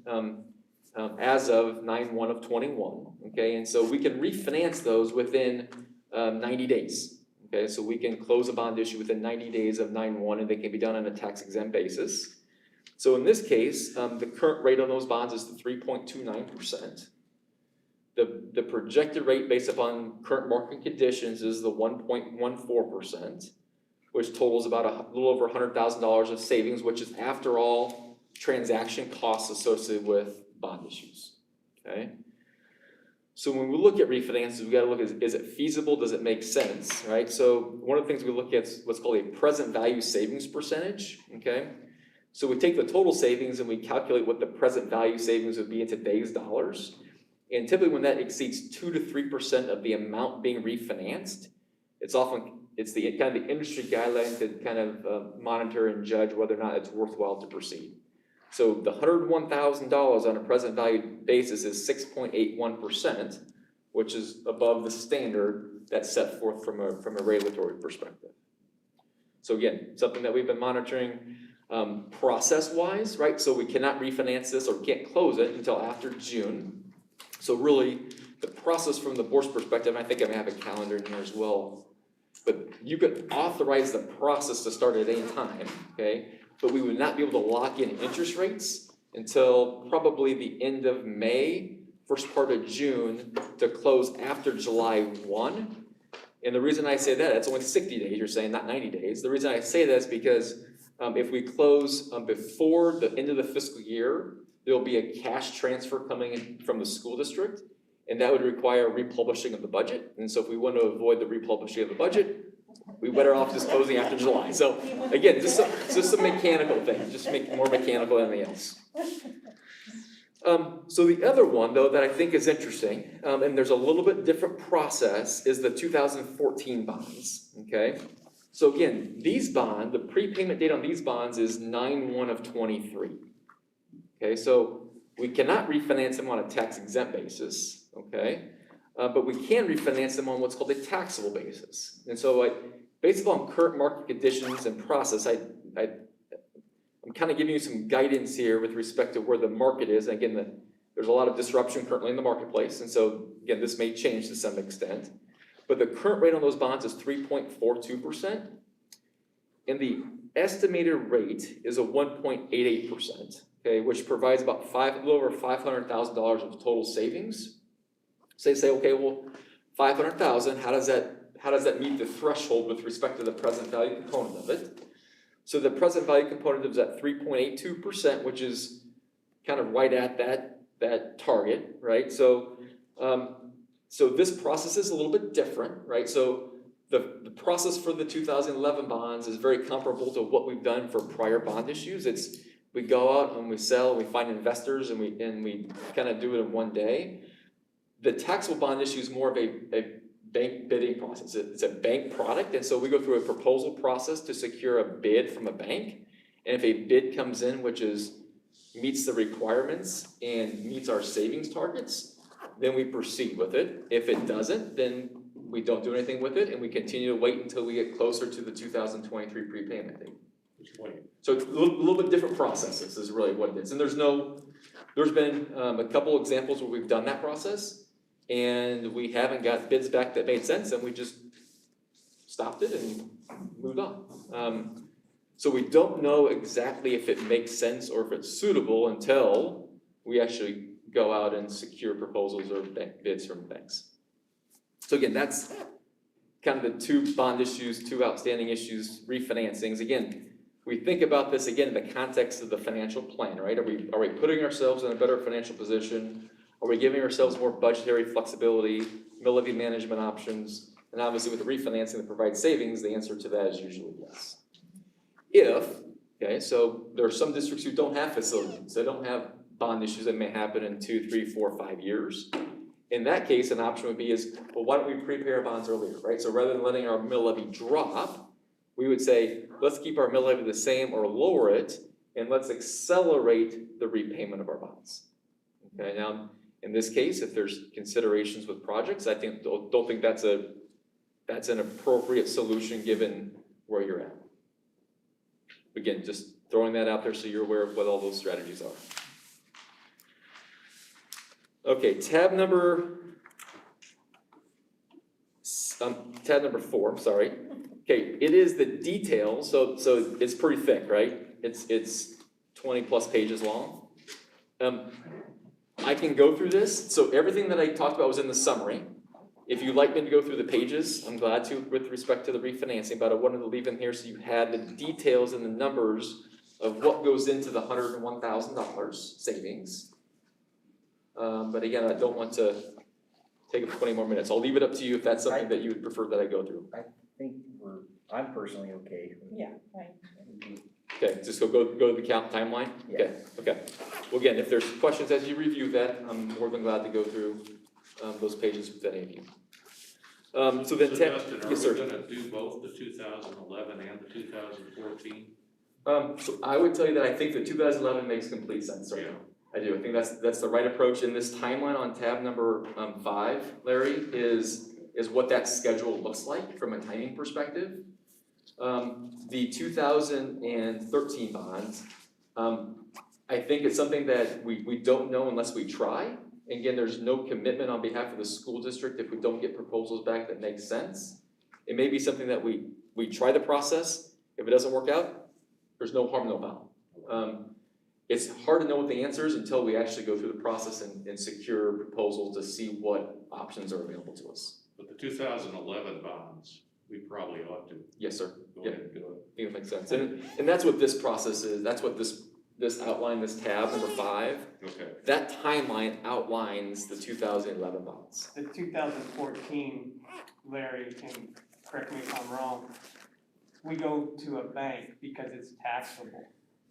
Speaker 13: as of 9/1 of 21, okay? And so we can refinance those within 90 days, okay? So we can close a bond issue within 90 days of 9/1 and they can be done on a tax-exempt basis. So in this case, the current rate on those bonds is 3.29%. The projected rate based upon current market conditions is the 1.14%, which totals about a little over $100,000 of savings, which is after all transaction costs associated with bond issues, okay? So when we look at refinances, we gotta look at, is it feasible, does it make sense, right? So one of the things we look at is what's called a present value savings percentage, okay? So we take the total savings and we calculate what the present value savings would be in today's dollars. And typically when that exceeds 2 to 3% of the amount being refinanced, it's the kind of the industry guideline to kind of monitor and judge whether or not it's worthwhile to proceed. So the $101,000 on a present value basis is 6.81%, which is above the standard that's set forth from a regulatory perspective. So again, something that we've been monitoring process-wise, right? So we cannot refinance this or can't close it until after June. So really, the process from the board's perspective, and I think I may have a calendar in here as well, but you could authorize the process to start at any time, okay? But we would not be able to lock in interest rates until probably the end of May, first part of June, to close after July 1. And the reason I say that, it's only 60 days, you're saying, not 90 days. The reason I say that is because if we close before the end of the fiscal year, there'll be a cash transfer coming in from the school district, and that would require republishing of the budget. And so if we want to avoid the republishing of the budget, we better off just closing after July. So again, just a mechanical thing, just make it more mechanical than anything else. So the other one, though, that I think is interesting, and there's a little bit different process, is the 2014 bonds, okay? So again, the prepayment date on these bonds is 9/1 of 23. Okay, so we cannot refinance them on a tax exempt basis, okay? But we can refinance them on what's called a taxable basis. And so based on current market conditions and process, I'm kind of giving you some guidance here with respect to where the market is. And again, there's a lot of disruption currently in the marketplace. And so again, this may change to some extent. But the current rate on those bonds is 3.42%. And the estimated rate is a 1.88%, okay, which provides about a little over $500,000 of total savings. So they say, okay, well, $500,000, how does that meet the threshold with respect to the present value component of it? So the present value component is at 3.82%, which is kind of right at that target, right? So this process is a little bit different, right? So the process for the 2011 bonds is very comparable to what we've done for prior bond issues. We go out and we sell, and we find investors, and we kind of do it in one day. The taxable bond issue is more of a bank bidding process. It's a bank product, and so we go through a proposal process to secure a bid from a bank. And if a bid comes in which meets the requirements and meets our savings targets, then we proceed with it. If it doesn't, then we don't do anything with it, and we continue to wait until we get closer to the 2023 prepayment date. So it's a little bit different processes is really what it is. And there's been a couple examples where we've done that process, and we haven't got bids back that made sense, and we just stopped it and moved on. So we don't know exactly if it makes sense or if it's suitable until we actually go out and secure proposals or bids from banks. So again, that's kind of the two bond issues, two outstanding issues, refinancings. Again, we think about this again in the context of the financial plan, right? Are we putting ourselves in a better financial position? Are we giving ourselves more budgetary flexibility, mill-levy management options? And obviously with the refinancing that provides savings, the answer to that is usually yes. So there are some districts who don't have facilities. They don't have bond issues that may happen in 2, 3, 4, 5 years. In that case, an option would be well, why don't we prepay our bonds earlier, right? So rather than letting our mill levy drop, we would say, let's keep our mill levy the same or lower it, and let's accelerate the repayment of our bonds. Okay, now, in this case, if there's considerations with projects, I don't think that's an appropriate solution given where you're at. Again, just throwing that out there so you're aware of what all those strategies are. Okay, tab number 4, sorry. Okay, it is the details, so it's pretty thick, right? It's 20 plus pages long. I can go through this, so everything that I talked about was in the summary. If you'd like me to go through the pages, I'm glad to with respect to the refinancing, but I wanted to leave in here so you had the details and the numbers of what goes into the $101,000 savings. But again, I don't want to take up 20 more minutes. I'll leave it up to you if that's something that you would prefer that I go through.
Speaker 2: I think I'm personally okay.
Speaker 5: Yeah, right.
Speaker 13: Okay, just go to the count timeline?
Speaker 2: Yeah.
Speaker 13: Okay. Well, again, if there's questions as you review that, I'm more than glad to go through those pages with any of you. So then,
Speaker 11: Dustin,
Speaker 13: yes, sir.
Speaker 11: are we gonna do both the 2011 and the 2014?
Speaker 13: So I would tell you that I think the 2011 makes complete sense right now. I do. I think that's the right approach. And this timeline on tab number 5, Larry, is what that schedule looks like from a timing perspective. The 2013 bonds, I think it's something that we don't know unless we try. Again, there's no commitment on behalf of the school district if we don't get proposals back that make sense. It may be something that we try the process. If it doesn't work out, there's no harm, no foul. It's hard to know what the answer is until we actually go through the process and secure proposals to see what options are available to us.
Speaker 11: But the 2011 bonds, we probably ought to
Speaker 13: Yes, sir.
Speaker 11: go
Speaker 13: Yeah.
Speaker 11: ahead and do it.
Speaker 13: I think it makes sense. And that's what this process is. That's what this outline, this tab, number 5,
Speaker 11: Okay.
Speaker 13: that timeline outlines the 2011 bonds.
Speaker 14: The 2014, Larry, and correct me if I'm wrong, we go to a bank because it's taxable.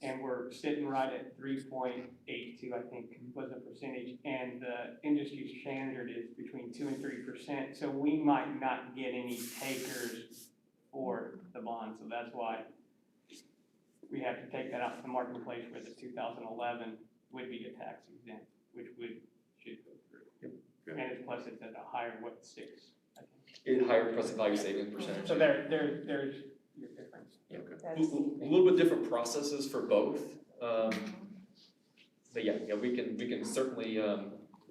Speaker 14: And we're sitting right at 3.82, I think, was the percentage, and the industry standard is between 2 and 3%. So we might not get any takers for the bond, so that's why we have to take that out to the marketplace where the 2011 would be a tax exempt, which should go through.
Speaker 11: Good.
Speaker 14: And it's plus it's at a higher, 6, I think.
Speaker 13: In higher present value savings percentage.
Speaker 14: So there's your difference.
Speaker 13: Yeah, a little bit different processes for both. But yeah, we can certainly,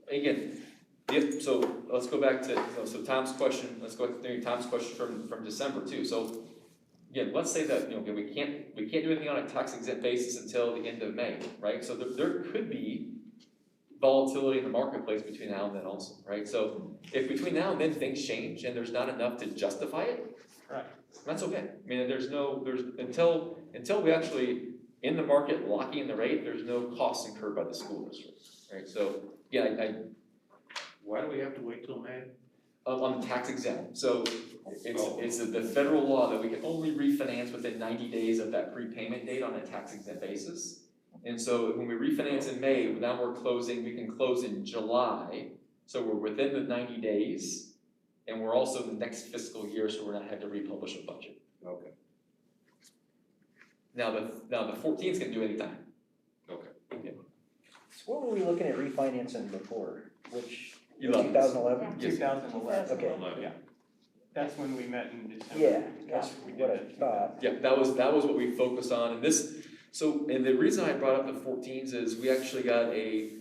Speaker 13: again, so let's go back to, so Tom's question, let's go back to Tom's question from December too. So again, let's say that, again, we can't do anything on a tax exempt basis until the end of May, right? So there could be volatility in the marketplace between now and then also, right? So if between now and then things change and there's not enough to justify it,
Speaker 14: right,
Speaker 13: that's okay. I mean, until we actually in the market locking in the rate, there's no cost incurred by the school district, right? So yeah,
Speaker 11: Why do we have to wait till May?
Speaker 13: on the tax exempt. So it's the federal law that we can only refinance within 90 days of that prepayment date on a tax exempt basis. And so when we refinance in May, now we can close in July. So we're within the 90 days and we're also in the next fiscal year, so we're not having to republish a budget.
Speaker 11: Okay.
Speaker 13: Now the 14th can do anytime.
Speaker 11: Okay.
Speaker 2: So what were we looking at refinancing before? Which,
Speaker 13: 11.
Speaker 2: 2011?
Speaker 13: Yes.
Speaker 14: 2011.
Speaker 2: Okay.
Speaker 14: Yeah. That's when we met in December.
Speaker 2: Yeah, that's what I thought.
Speaker 13: Yeah, that was what we focused on, and the reason I brought up the 14s is we actually got a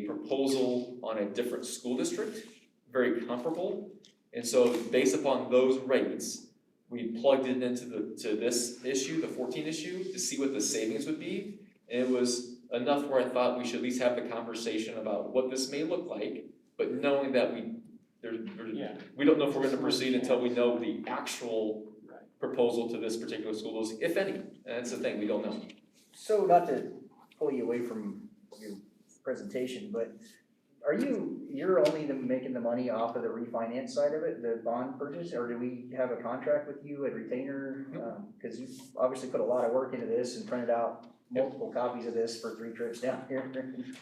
Speaker 13: proposal on a different school district, very comparable, and so based upon those rates, we plugged it into this issue, the 14 issue, to see what the savings would be, and it was enough where I thought we should at least have the conversation about what this may look like, but knowing that we don't know if we're gonna proceed until we know the actual proposal to this particular school, if any, and that's the thing, we don't know.
Speaker 2: So not to pull you away from your presentation, but you're only making the money off of the refinance side of it, the bond purchase, or do we have a contract with you, a retainer? Cause you obviously put a lot of work into this and printed out multiple copies of this for 3 trips down here.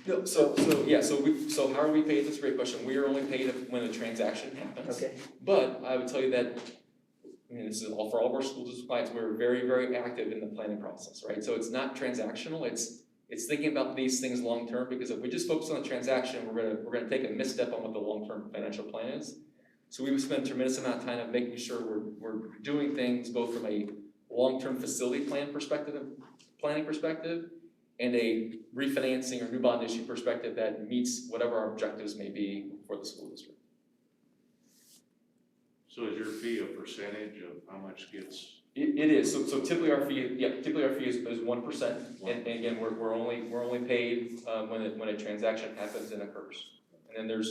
Speaker 13: No, so how are we paid? That's a great question. We are only paid when a transaction happens.
Speaker 2: Okay.
Speaker 13: But I would tell you that, I mean, this is all for all of our school district clients, we're very, very active in the planning process, right? So it's not transactional, it's thinking about these things long-term, because if we just focus on the transaction, we're gonna take a misstep on what the long-term financial plan is. So we would spend a tremendous amount of time of making sure we're doing things both from a long-term facility planning perspective, and a refinancing or new bond issue perspective that meets whatever our objectives may be for the school district.
Speaker 11: So is your fee a percentage of how much gets?
Speaker 13: It is, so typically our fee is 1%, and again, we're only paid, when a transaction happens and occurs. And then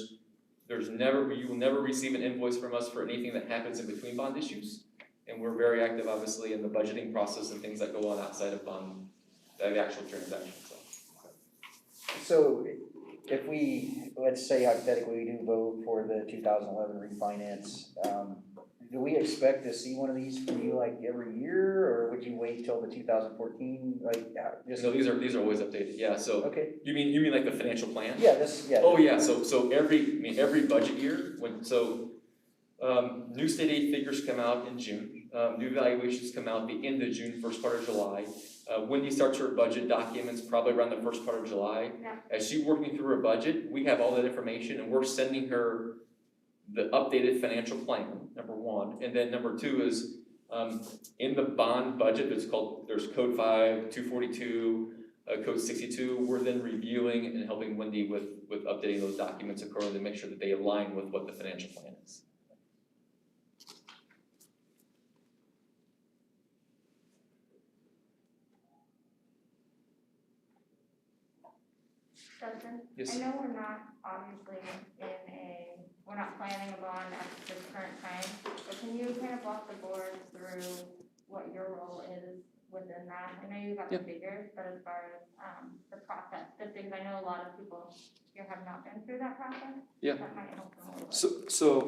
Speaker 13: you will never receive an invoice from us for anything that happens in between bond issues. And we're very active, obviously, in the budgeting process and things that go on outside of the actual transaction,
Speaker 2: So if let's say hypothetically, we do vote for the 2011 refinance, do we expect to see one of these from you like every year, or would you wait till the 2014,
Speaker 13: No, these are always updated, yeah, so.
Speaker 2: Okay.
Speaker 13: You mean like the financial plan?
Speaker 2: Yeah,
Speaker 13: Oh, yeah, so every budget year, new state aid figures come out in June. New valuations come out the end of June, first part of July. Wendy starts her budget documents probably around the first part of July.
Speaker 3: Yeah.
Speaker 13: As she's working through her budget, we have all that information and we're sending her the updated financial plan, number one. And then number two is, in the bond budget, there's code 5, 242, code 62, we're then reviewing and helping Wendy with updating those documents accordingly to make sure that they align with what the financial plan is.
Speaker 1: Justin?
Speaker 13: Yes.
Speaker 1: I know we're not obviously we're not planning a bond at this current time, but can you kind of walk the board through what your role is within that? I know you got the figures, but as far as, the process, just because I know a lot of people here have not been through that process.
Speaker 13: Yeah.
Speaker 1: That might help them a little bit.
Speaker 13: So,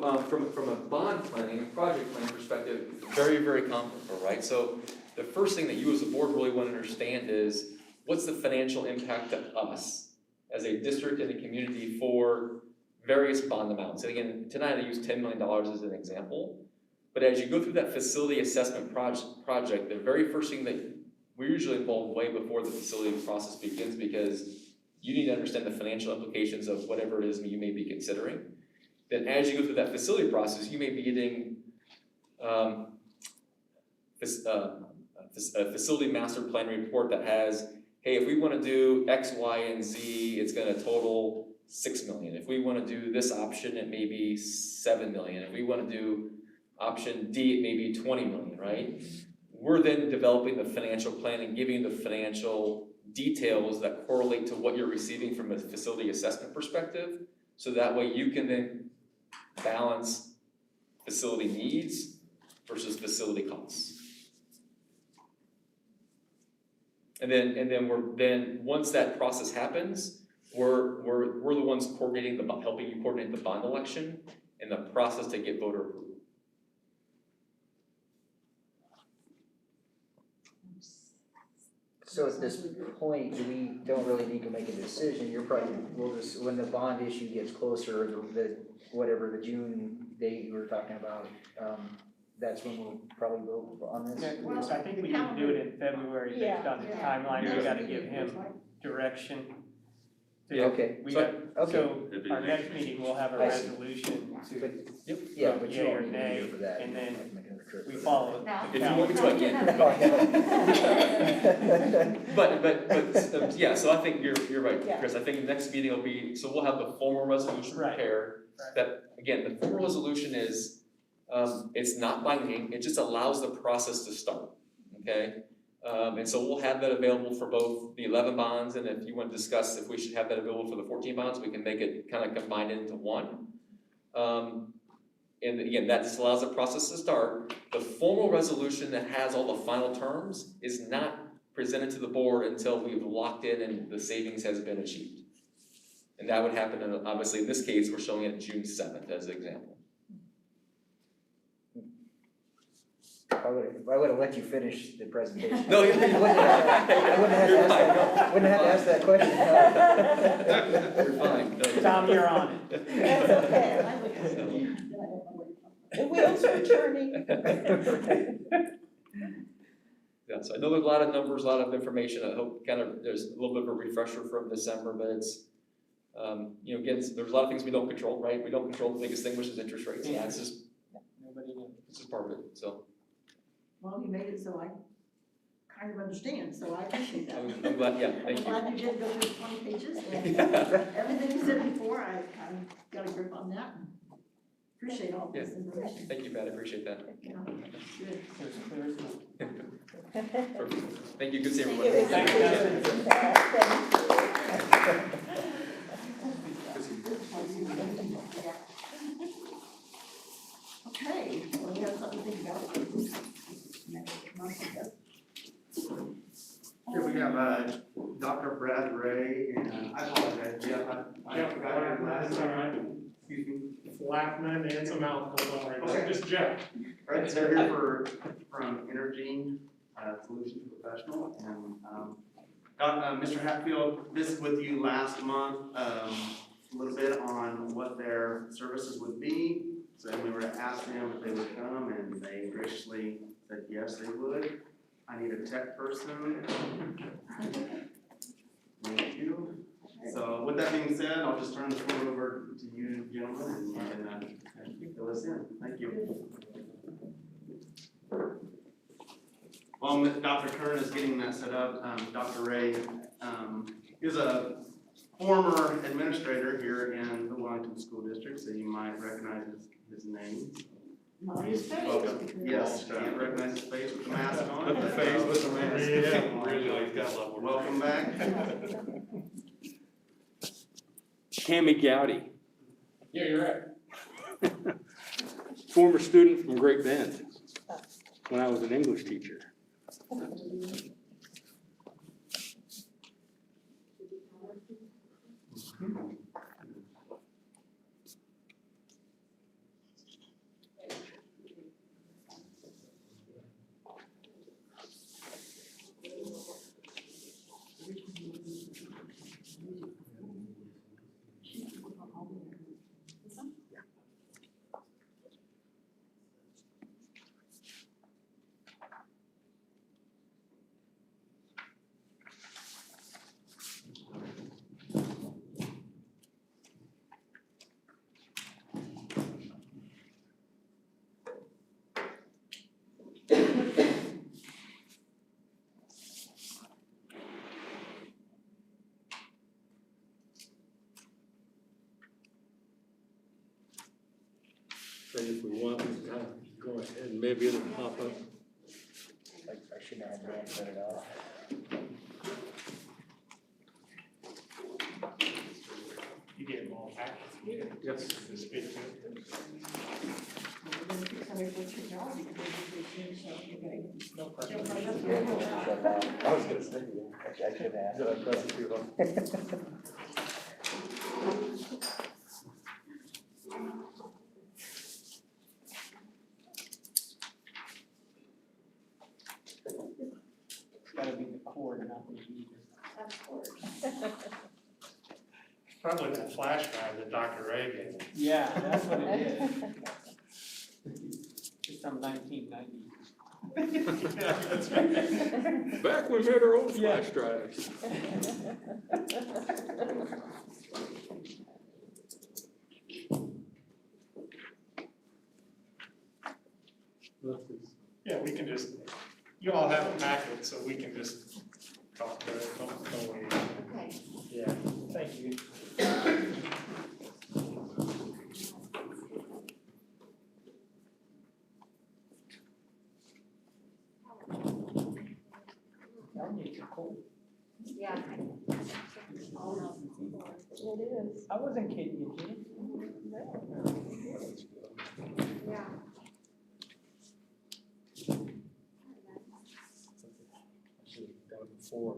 Speaker 13: from a bond planning, and project planning perspective, very, very comparable, right? So the first thing that you as a board really want to understand is, what's the financial impact to us as a district and a community for various bond amounts? And again, tonight I used $10 million as an example, but as you go through that facility assessment project, the very first thing that we're usually involved way before the facility process begins, because you need to understand the financial implications of whatever it is you may be considering. Then as you go through that facility process, you may be getting a facility master plan report that has, hey, if we want to do X, Y, and Z, it's going to total $6 million. If we want to do this option, it may be $7 million. If we want to do option D, it may be $20 million, right? We're then developing the financial plan and giving the financial details that correlate to what you're receiving from a facility assessment perspective, so that way you can then balance facility needs versus facility costs. And then once that process happens, we're the ones coordinating helping you coordinate the bond election and the process to get voter approval.
Speaker 2: So at this point, we don't really need to make a decision, we'll just, when the bond issue gets closer, whatever the June date we're talking about, that's when we'll probably vote on this.
Speaker 14: Yeah, so I think we need to do it in February based on the timeline, we gotta give him direction.
Speaker 13: Yeah.
Speaker 2: Okay.
Speaker 14: So our next meeting, we'll have a
Speaker 2: I see.
Speaker 14: resolution to
Speaker 2: Yeah, but you
Speaker 14: yea
Speaker 2: don't
Speaker 14: or
Speaker 2: need to be
Speaker 14: nay,
Speaker 2: here for that.
Speaker 14: and then
Speaker 2: Make another trip
Speaker 14: we
Speaker 2: for that.
Speaker 14: follow
Speaker 13: If
Speaker 14: the
Speaker 13: you want me to, I can. Yeah, so I think you're right, Chris. I think the next meeting will be, so we'll have the formal resolution prepared. That, again, the formal resolution is, it's not binding, it just allows the process to start, okay? And so we'll have that available for both the 11 bonds, and if you want to discuss if we should have that available for the 14 bonds, we can make it kind of combined into one. And again, that just allows the process to start. The formal resolution that has all the final terms is not presented to the board until we've locked in and the savings has been achieved. And that would happen, obviously in this case, we're showing it June 7th as an example.
Speaker 2: I would have let you finish the presentation.
Speaker 13: No, you
Speaker 2: I wouldn't have to ask that question.
Speaker 13: You're fine. No,
Speaker 14: Tom, you're on it.
Speaker 8: That's okay, I look at it. The wheels are turning.
Speaker 13: Yeah, so I know there's a lot of numbers, a lot of information. I hope there's a little bit of a refresher from December, but it's, again, there's a lot of things we don't control, right? We don't control the biggest thing, which is interest rates. Yeah, it's just, this is part of it, so.
Speaker 8: Well, you made it so I kind of understand, so I appreciate that.
Speaker 13: I'm glad, yeah, thank you.
Speaker 8: I'm glad you did go through 20 pages, and everything you said before, I kind of got a grip on that. Appreciate all this information.
Speaker 13: Thank you, Pat, I appreciate that.
Speaker 8: Yeah, good.
Speaker 13: Perfect. Thank you, good to see
Speaker 8: Thank
Speaker 13: everyone.
Speaker 8: you. Okay, well, we have something to think about. Next month, I guess.
Speaker 15: Here we have, Dr. Brad Ray, and I apologize, Jeff, I forgot your last name. Excuse me.
Speaker 16: Flackman, it's a mouthful, don't worry,
Speaker 15: Okay.
Speaker 16: just Jeff.
Speaker 15: Right, so we're here from Energy Solutions Professional, and Mr. Hatfield visited with you last month, a little bit on what their services would be. So we were asking them if they would come, and they graciously said yes, they would. I need a tech person. Thank you. So with that being said, I'll just turn the floor over to you, gentlemen, and you can fill us in. Thank you. While Dr. Kern is getting that set up, Dr. Ray is a former administrator here in the Wellington School District, so you might recognize his name.
Speaker 8: Not his face.
Speaker 15: Welcome. Yes, can't recognize his face with the mask on.
Speaker 11: With the
Speaker 15: but,
Speaker 11: face, with the mask.
Speaker 15: Yeah.
Speaker 11: Really, he's got a lot more.
Speaker 15: Welcome back.
Speaker 17: Tammy Gowdy.
Speaker 16: Yeah, you're right.
Speaker 17: Former student from Great Bend, when I was an English teacher. And if we want, we can kind of go ahead and maybe it'll pop up.
Speaker 2: I shouldn't have Dan set it off.
Speaker 16: You get them all packets.
Speaker 17: Yes.
Speaker 16: This big thing.
Speaker 2: No question. I was gonna say, I should have asked.
Speaker 14: It's gotta be the cord, not the heater.
Speaker 16: Probably that flash drive that Dr. Ray gave me.
Speaker 14: Yeah, that's what it is. It's from 1990.
Speaker 16: Yeah, that's right.
Speaker 17: Back when we had our own flash drives.
Speaker 16: Yeah, we can just, you all have a packet, so we can just talk to it, don't worry.
Speaker 1: Okay.
Speaker 16: Yeah, thank you.
Speaker 1: Yeah. It is.
Speaker 14: I wasn't kidding you, Jim.
Speaker 1: Yeah.
Speaker 2: Before.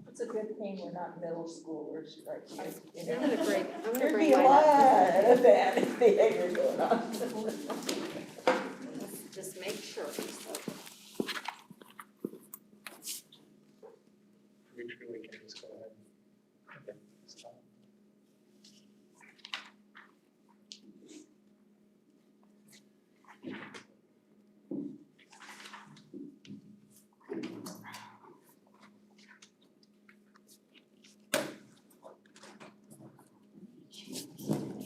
Speaker 1: It's a good thing we're not middle schoolers right here. You
Speaker 3: I'm
Speaker 1: know?
Speaker 3: gonna break, I'm gonna
Speaker 1: There'd
Speaker 3: break
Speaker 1: be a
Speaker 3: mine
Speaker 1: lot
Speaker 3: up.
Speaker 1: of bad behavior going on.
Speaker 3: Just make sure, so.
Speaker 16: We truly can just go ahead. Okay, stop.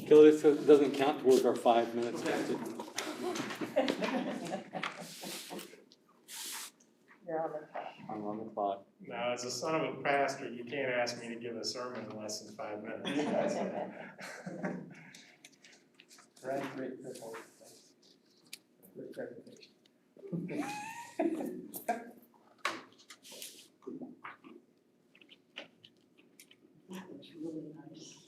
Speaker 17: Kelly, this doesn't count towards our 5 minutes, does it?
Speaker 1: You're on the top.
Speaker 17: I'm on the clock.
Speaker 16: Now, as a son of a pastor, you can't ask me to give a sermon in less than 5 minutes.
Speaker 14: Right, great, good point. Good presentation.
Speaker 8: That was really nice.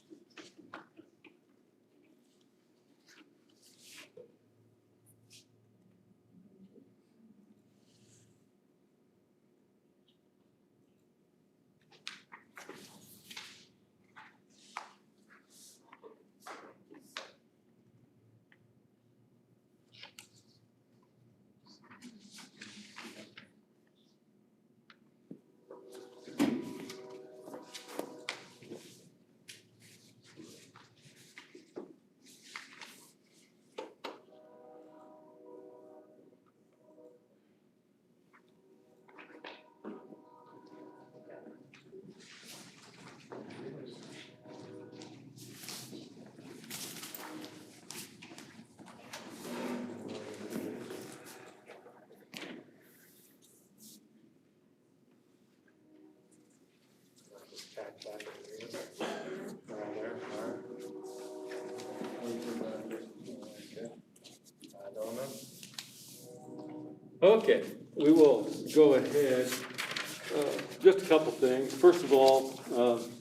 Speaker 17: Okay, we will go ahead. Just a couple things. First of all,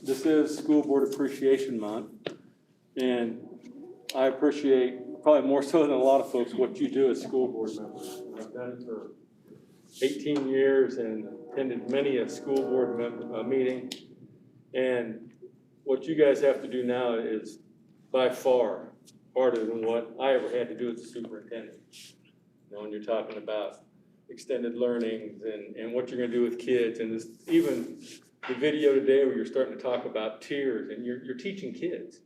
Speaker 17: this is School Board Appreciation Month. And I appreciate, probably more so than a lot of folks, what you do as school board members. I've done it for 18 years and attended many a school board meeting. And what you guys have to do now is by far harder than what I ever had to do as a superintendent. You know, when you're talking about extended learnings and what you're gonna do with kids, and this, even the video today where you're starting to talk about tiers, and you're teaching kids.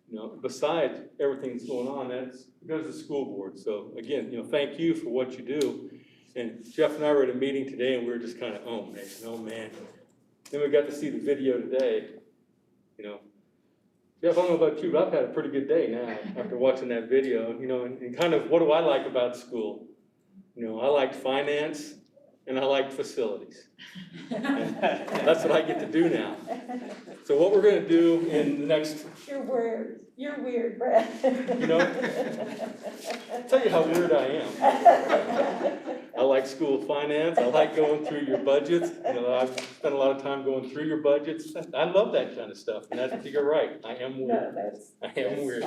Speaker 17: You know, besides everything that's going on, that's because of the school board. So again, you know, thank you for what you do. And Jeff and I were at a meeting today, and we were just kind of, oh man. Then we got to see the video today. You know, Jeff, I don't know about you, but I've had a pretty good day now after watching that video. You know, and kind of what do I like about school? You know, I liked finance and I liked facilities. And that's what I get to do now. So what we're going to do in the next.
Speaker 1: You're weird, Brad.
Speaker 17: You know, I'll tell you how weird I am. I like school finance. I like going through your budgets. You know, I've spent a lot of time going through your budgets. I love that kind of stuff. And you're right. I am weird. I am weird.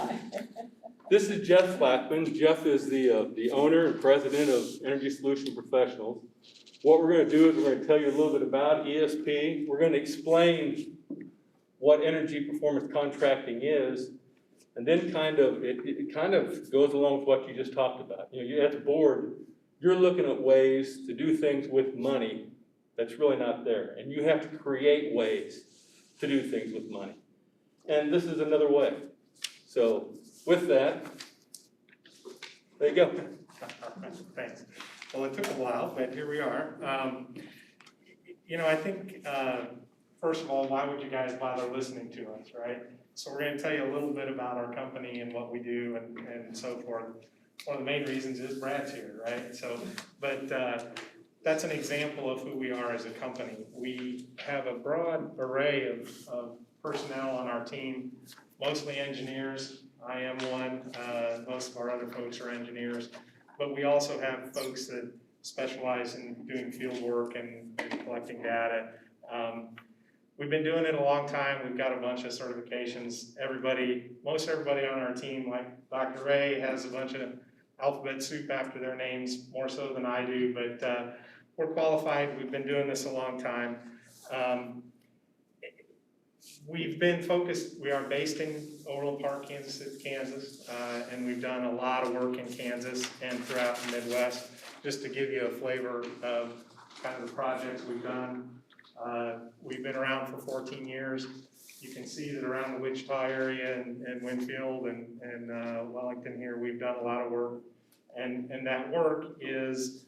Speaker 17: This is Jeff Flackman. Jeff is the owner and president of Energy Solution Professionals. What we're going to do is we're going to tell you a little bit about ESP. We're going to explain what energy performance contracting is, and then it kind of goes along with what you just talked about. You know, you at the board, you're looking at ways to do things with money that's really not there, and you have to create ways to do things with money. And this is another way. So with that, there you go.
Speaker 16: Thanks. Well, it took a while, but here we are. You know, I think, first of all, why would you guys bother listening to us, right? So we're going to tell you a little bit about our company and what we do and so forth. One of the main reasons is Brad's here, right? So, but that's an example of who we are as a company. We have a broad array of personnel on our team, mostly engineers. I am one. Most of our other folks are engineers. But we also have folks that specialize in doing field work and collecting data. We've been doing it a long time. We've got a bunch of certifications. Most everybody on our team, like Dr. Ray, has a bunch of alphabet soup after their names, more so than I do, but we're qualified. We've been doing this a long time. We've been focused, we are based in Overland Park, Kansas, and we've done a lot of work in Kansas and throughout the Midwest, just to give you a flavor of kind of the projects we've done. We've been around for 14 years. You can see that around the Wichita area and Winfield and Wellington here, we've done a lot of work. And that work is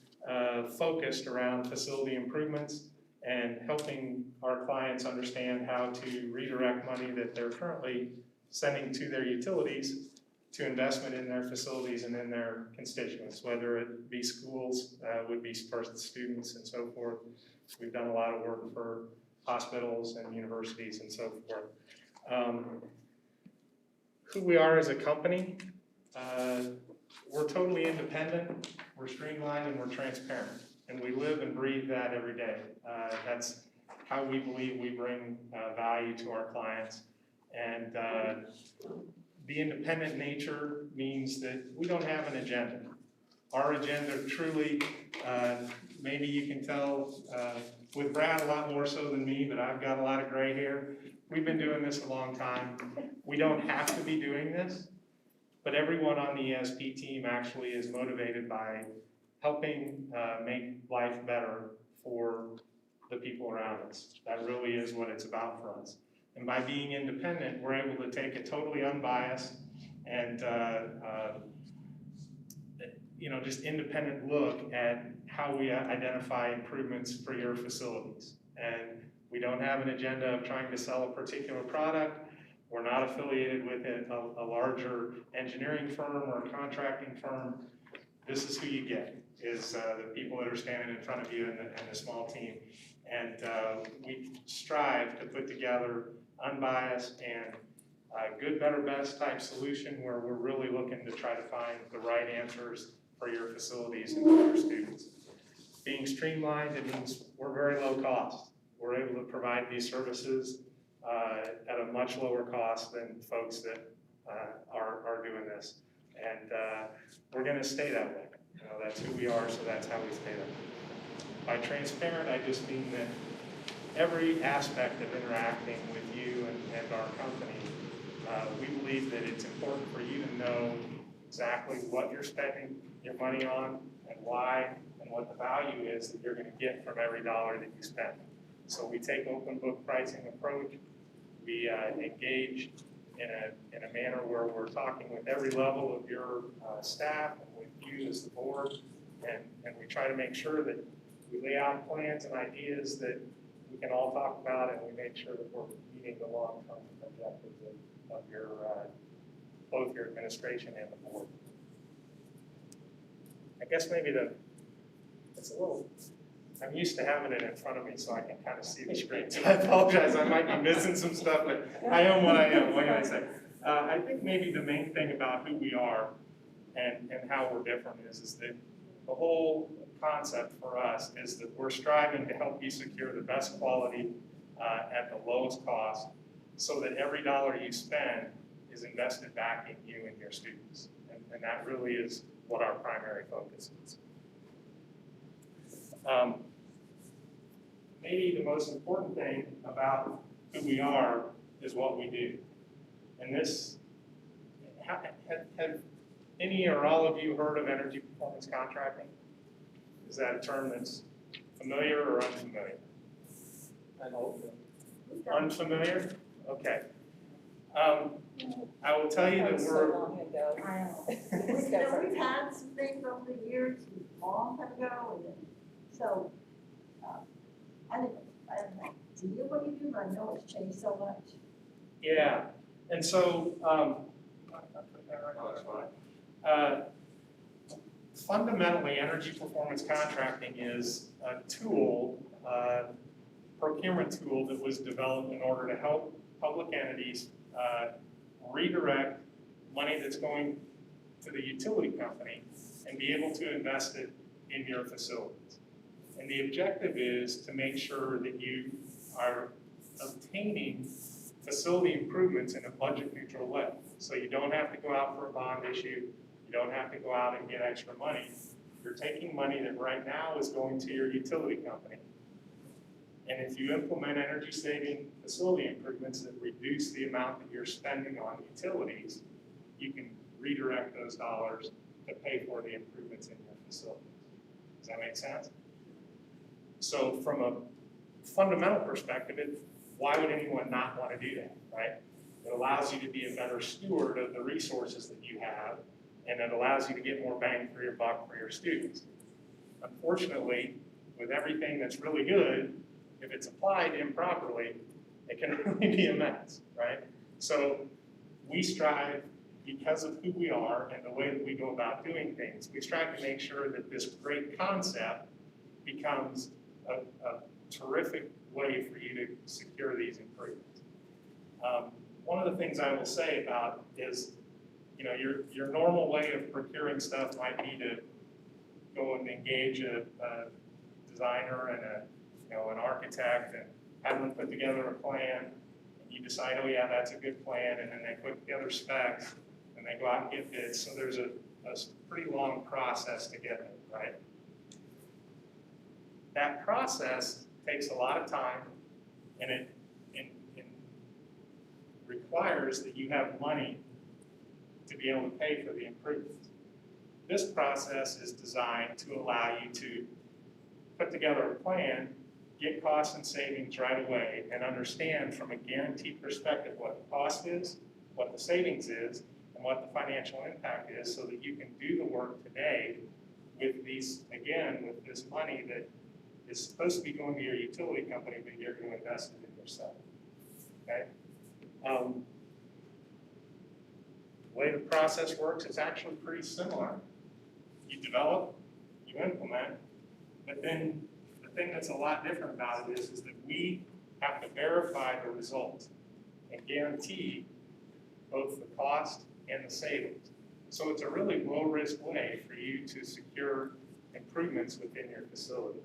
Speaker 16: focused around facility improvements and helping our clients understand how to redirect money that they're currently sending to their utilities to investment in their facilities and in their constituents, whether it be schools, would be for students and so forth. We've done a lot of work for hospitals and universities and so forth. Who we are as a company, we're totally independent, we're streamlined, and we're transparent. And we live and breathe that every day. That's how we believe we bring value to our clients. And the independent nature means that we don't have an agenda. Our agenda truly, maybe you can tell with Brad a lot more so than me, but I've got a lot of gray hair. We've been doing this a long time. We don't have to be doing this, but everyone on the ESP team actually is motivated by helping make life better for the people around us. That really is what it's about for us. And by being independent, we're able to take a totally unbiased and just independent look at how we identify improvements for your facilities. And we don't have an agenda of trying to sell a particular product. We're not affiliated with a larger engineering firm or a contracting firm. This is who you get, is the people that are standing in front of you and the small team. And we strive to put together unbiased and good, better, best type solution where we're really looking to try to find the right answers for your facilities and for your students. Being streamlined, it means we're very low cost. We're able to provide these services at a much lower cost than folks that are doing this. And we're gonna stay that way. You know, that's who we are, so that's how we stay that way. By transparent, I just mean that every aspect of interacting with you and our company, we believe that it's important for you to know exactly what you're spending your money on and why, and what the value is that you're gonna get from every dollar that you spend. So we take open book pricing approach. We engage in a manner where we're talking with every level of your staff and with you as the board, and we try to make sure that we lay out plans and ideas that we can all talk about, and we make sure that we're meeting the long-term objectives of your both your administration and the board. I guess maybe it's a little, I'm used to having it in front of me so I can kind of see the screen. So I apologize, I might be missing some stuff, but I am what I am. What can I say? I think maybe the main thing about who we are and how we're different is that the whole concept for us is that we're striving to help you secure the best quality at the lowest cost, so that every dollar you spend is invested back in you and your students. And that really is what our primary focus is. Maybe the most important thing about who we are is what we do. And this, have any or all of you heard of energy performance contracting? Is that a term that's familiar or unfamiliar? Unfamiliar? Okay. I will tell you that we're.
Speaker 8: We've had some things over the years, a long time ago, and then, so, I don't know, do you what you do, but I know it's changed so much.
Speaker 16: Yeah, and so, fundamentally, energy performance contracting is a tool, procurement tool that was developed in order to help public entities redirect money that's going to the utility company and be able to invest it in your facilities. And the objective is to make sure that you are obtaining facility improvements in a budget neutral way. So you don't have to go out for a bond issue, you don't have to go out and get extra money. You're taking money that right now is going to your utility company. And if you implement energy saving facility improvements that reduce the amount that you're spending on utilities, you can redirect those dollars to pay for the improvements in your facilities. Does that make sense? So from a fundamental perspective, why would anyone not want to do that, right? It allows you to be a better steward of the resources that you have, and it allows you to get more bang for your buck for your students. Unfortunately, with everything that's really good, if it's applied improperly, it can really be a mess, right? So we strive, because of who we are and the way that we go about doing things, we strive to make sure that this great concept becomes a terrific way for you to secure these improvements. One of the things I will say about is, you know, your normal way of procuring stuff might be to go and engage a designer and an architect and have them put together a plan, and you decide, oh yeah, that's a good plan, and then they put together specs, and they go out and get bids. So there's a pretty long process to get it, right? That process takes a lot of time, and it requires that you have money to be able to pay for the improvements. This process is designed to allow you to put together a plan, get costs and savings right away, and understand from a guaranteed perspective what the cost is, what the savings is, and what the financial impact is, so that you can do the work today with these, again, with this money that is supposed to be going to your utility company, but you're going to invest it in yourself, okay? The way the process works is actually pretty similar. You develop, you implement, but then the thing that's a lot different about it is that we have to verify the results and guarantee both the cost and the savings. So it's a really low-risk way for you to secure improvements within your facilities.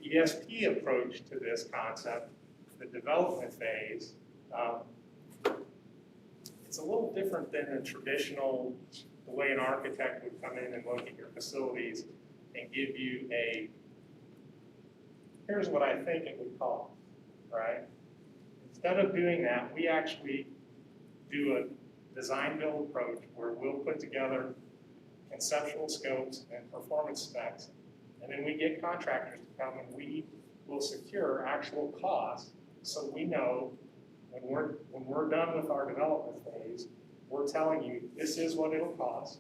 Speaker 16: The ESP approach to this concept, the development phase, it's a little different than a traditional, the way an architect would come in and look at your facilities and give you a, here's what I think it would cost, right? Instead of doing that, we actually do a design build approach where we'll put together conceptual scopes and performance specs, and then we get contractors to come and we will secure actual costs, so we know when we're done with our development phase, we're telling you this is what it'll cost.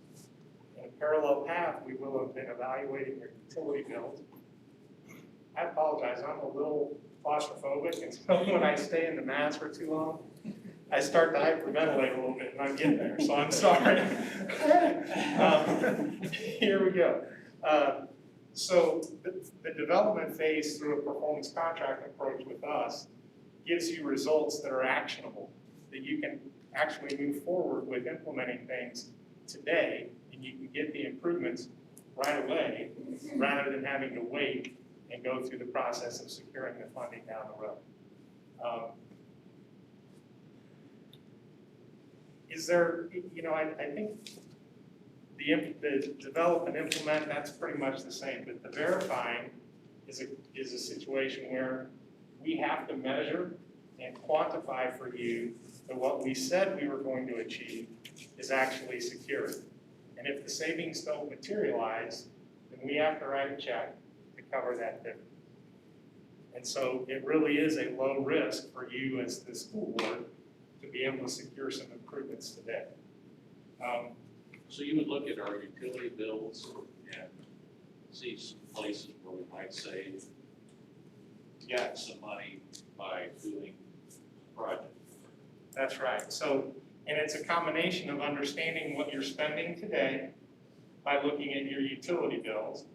Speaker 16: In a parallel path, we will have been evaluating your utility bills. I apologize, I'm a little claustrophobic, and so when I stay in the mass for too long, I start to hyperventilate a little bit, and I'm getting there, so I'm sorry. Here we go. So the development phase through a performance contract approach with us gives you results that are actionable, that you can actually move forward with implementing things today, and you can get the improvements right away, rather than having to wait and go through the process of securing the funding down the road. Is there, I think the develop and implement, that's pretty much the same, but the verifying is a situation where we have to measure and quantify for you that what we said we were going to achieve is actually secured. And if the savings don't materialize, then we have to write a check to cover that difference. And so it really is a low risk for you as the school board to be able to secure some improvements today.
Speaker 11: So you would look at our utility bills and see some places where we might save, get some money by doing a project.
Speaker 16: That's right. So, and it's a combination of understanding what you're spending today by looking at your utility bills.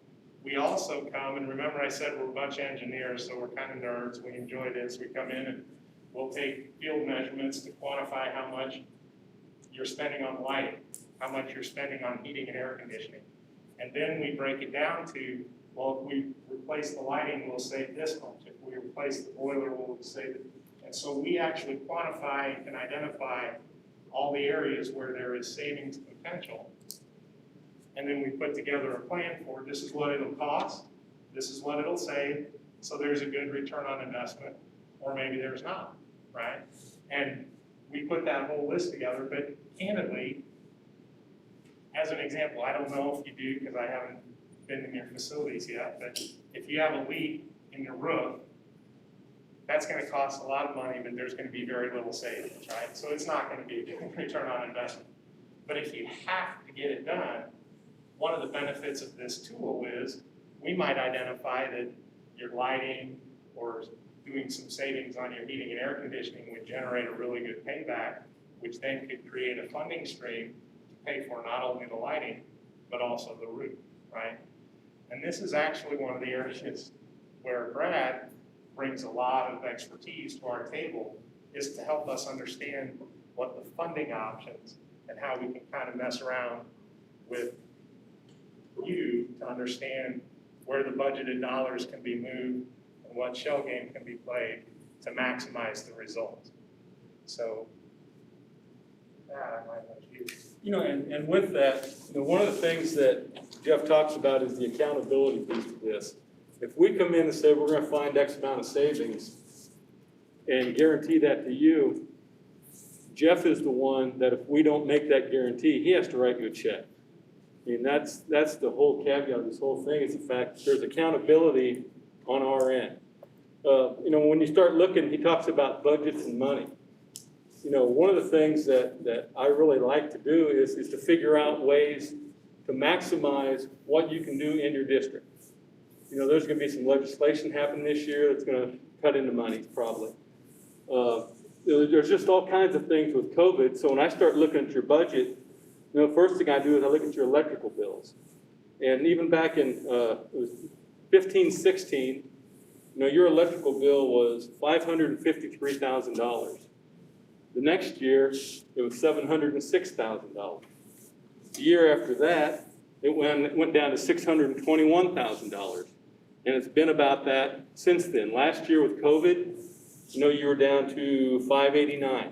Speaker 16: We also come, and remember I said we're a bunch of engineers, so we're kind of nerds. We enjoy this. We come in and we'll take field measurements to quantify how much you're spending on lighting, how much you're spending on heating and air conditioning. And then we break it down to, well, if we replace the lighting, we'll save this much. If we replace the boiler, we'll save it. And so we actually quantify and identify all the areas where there is savings potential. And then we put together a plan for, this is what it'll cost, this is what it'll save, so there's a good return on investment, or maybe there's not, right? And we put that whole list together, but candidly, as an example, I don't know if you do, because I haven't been in your facilities yet, but if you have a leak in your roof, that's going to cost a lot of money, but there's going to be very little savings, right? So it's not going to be a good return on investment. But if you have to get it done, one of the benefits of this tool is we might identify that your lighting or doing some savings on your heating and air conditioning would generate a really good payback, which then could create a funding stream to pay for not only the lighting, but also the roof, right? And this is actually one of the areas where Brad brings a lot of expertise to our table, is to help us understand what the funding options and how we can kind of mess around with you to understand where the budgeted dollars can be moved and what shell game can be played to maximize the results. So, I might let you.
Speaker 17: And with that, one of the things that Jeff talks about is the accountability piece of this. If we come in and say we're going to find X amount of savings and guarantee that to you, Jeff is the one that if we don't make that guarantee, he has to write you a check. I mean, that's the whole caveat of this whole thing, is the fact that there's accountability on our end. When you start looking, he talks about budgets and money. One of the things that I really like to do is to figure out ways to maximize what you can do in your district. There's going to be some legislation happening this year that's going to cut into money, probably. There's just all kinds of things with COVID. So when I start looking at your budget, first thing I do is I look at your electrical bills. And even back in it was 15-16, your electrical bill was $553,000. The next year, it was $706,000. The year after that, it went down to $621,000. And it's been about that since then. Last year with COVID, you were down to $589,000.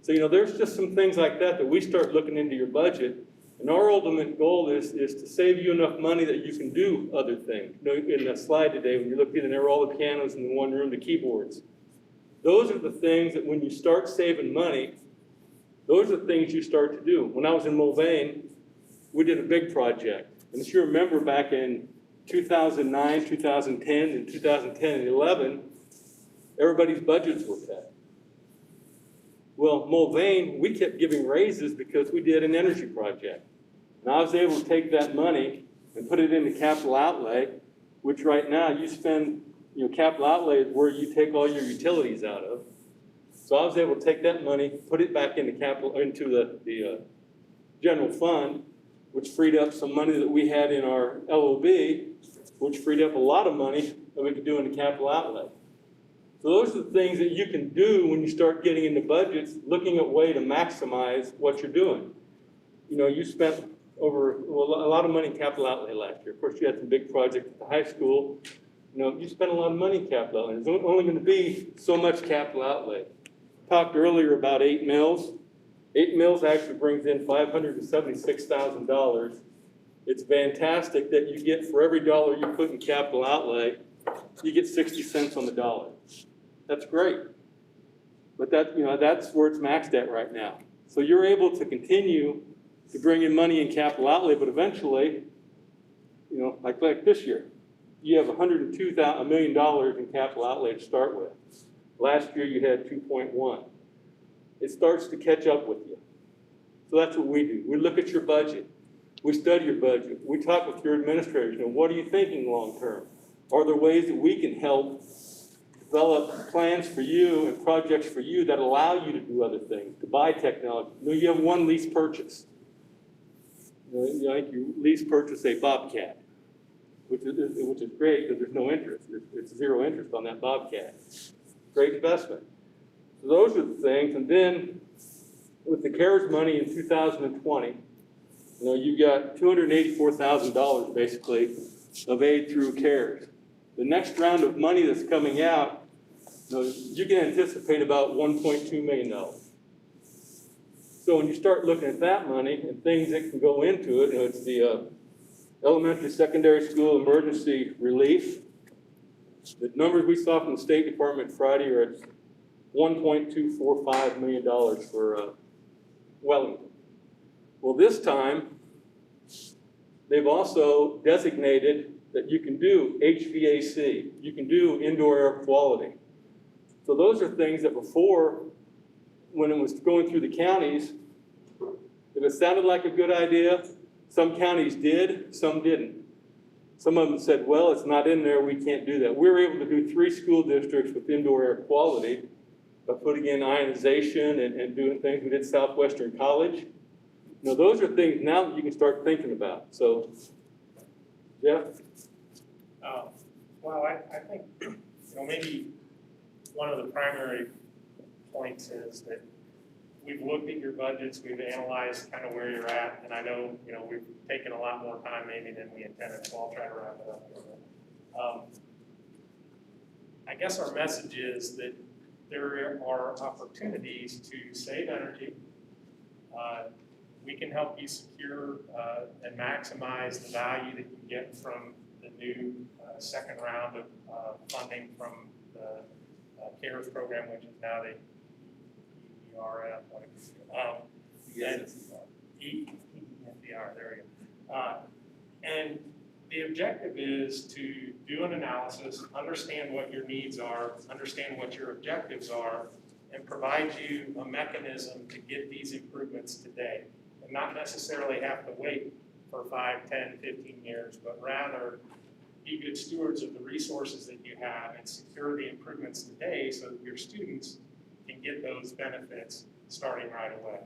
Speaker 17: So, there's just some things like that that we start looking into your budget. And our ultimate goal is to save you enough money that you can do other things. In the slide today, when you looked at it, there were all the pianos in the one room, the keyboards. Those are the things that when you start saving money, those are the things you start to do. When I was in Mulvane, we did a big project. And if you remember back in 2009, 2010, and 2010 and 11, everybody's budgets were cut. Well, Mulvane, we kept giving raises because we did an energy project. And I was able to take that money and put it into capital outlay, which right now you spend, capital outlay is where you take all your utilities out of. So I was able to take that money, put it back into the general fund, which freed up some money that we had in our LOB, which freed up a lot of money that we could do in the capital outlay. So those are the things that you can do when you start getting into budgets, looking at way to maximize what you're doing. You spent a lot of money in capital outlay last year. Of course, you had some big projects at the high school. You spent a lot of money in capital outlay. There's only going to be so much capital outlay. Talked earlier about 8 mills. 8 mills actually brings in $576,000. It's fantastic that you get, for every dollar you put in capital outlay, you get 60 cents on the dollar. That's great. But that's where it's maxed at right now. So you're able to continue to bring in money in capital outlay, but eventually, like this year, you have $102 million in capital outlay to start with. Last year you had 2.1. It starts to catch up with you. So that's what we do. We look at your budget. We study your budget. We talk with your administrators. What are you thinking long term? Are there ways that we can help develop plans for you and projects for you that allow you to do other things, to buy technology? You have one lease purchase. You lease purchase a Bobcat, which is great because there's no interest. It's 0 interest on that Bobcat. Great investment. So those are the things. And then with the CARES money in 2020, you got $284,000 basically of aid through CARES. The next round of money that's coming out, you can anticipate about $1.2 million. So when you start looking at that money and things that can go into it, it's the elementary, secondary school emergency relief. The numbers we saw from the State Department Friday are at $1.245 million for Wellington. Well, this time, they've also designated that you can do HVAC, you can do indoor air quality. So those are things that before, when it was going through the counties, if it sounded like a good idea, some counties did, some didn't. Some of them said, well, it's not in there, we can't do that. We were able to do 3 school districts with indoor air quality by putting in ionization and doing things. We did Southwestern College. Those are things now that you can start thinking about. So, Jeff?
Speaker 16: Well, I think, maybe one of the primary points is that we've looked at your budgets, we've analyzed kind of where you're at, and I know, we've taken a lot more time maybe than we intended, so I'll try to wrap it up here. I guess our message is that there are opportunities to save energy. We can help you secure and maximize the value that you get from the new second round of funding from the CARES program, which is now the ERF. ENDR, there we go. And the objective is to do an analysis, understand what your needs are, understand what your objectives are, and provide you a mechanism to get these improvements today. And not necessarily have to wait for 5, 10, 15 years, but rather be good stewards of the resources that you have and secure the improvements today so that your students can get those benefits starting right away.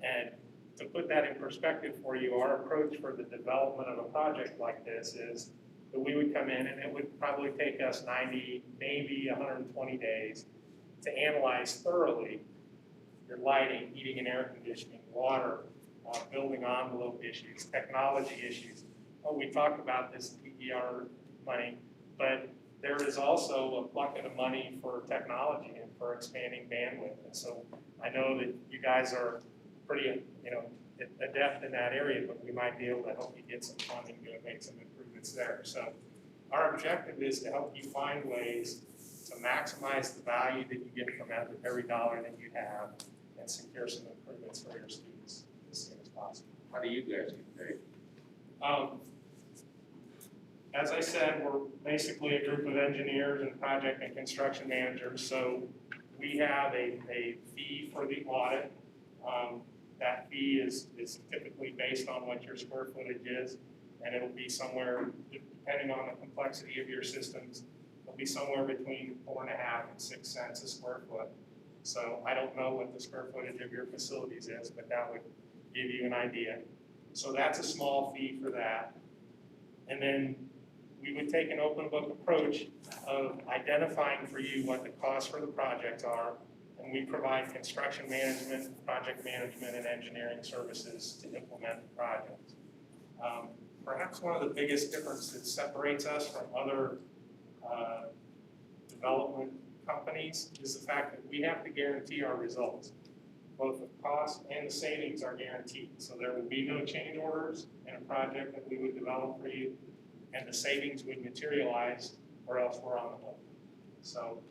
Speaker 16: And to put that in perspective for you, our approach for the development of a project like this is that we would come in and it would probably take us 90, maybe 120 days to analyze thoroughly your lighting, heating and air conditioning, water, building envelope issues, technology issues. We talked about this PER money, but there is also a bucket of money for technology and for expanding bandwidth. And so I know that you guys are pretty, adept in that area, but we might be able to help you get some funding to make some improvements there. So our objective is to help you find ways to maximize the value that you get from every dollar that you have and secure some improvements for your students as soon as possible.
Speaker 11: How do you guys get paid?
Speaker 16: As I said, we're basically a group of engineers and project and construction managers, so we have a fee for the audit. That fee is typically based on what your square footage is, and it'll be somewhere, depending on the complexity of your systems, it'll be somewhere between 4.5 and 6 cents a square foot. So I don't know what the square footage of your facilities is, but that would give you an idea. So that's a small fee for that. And then we would take an open book approach of identifying for you what the costs for the projects are, and we provide construction management, project management, and engineering services to implement the project. Perhaps one of the biggest differences that separates us from other development companies is the fact that we have to guarantee our results. Both the cost and the savings are guaranteed, so there will be no change orders in a project that we would develop for you, and the savings would materialize or else we're on the hook. So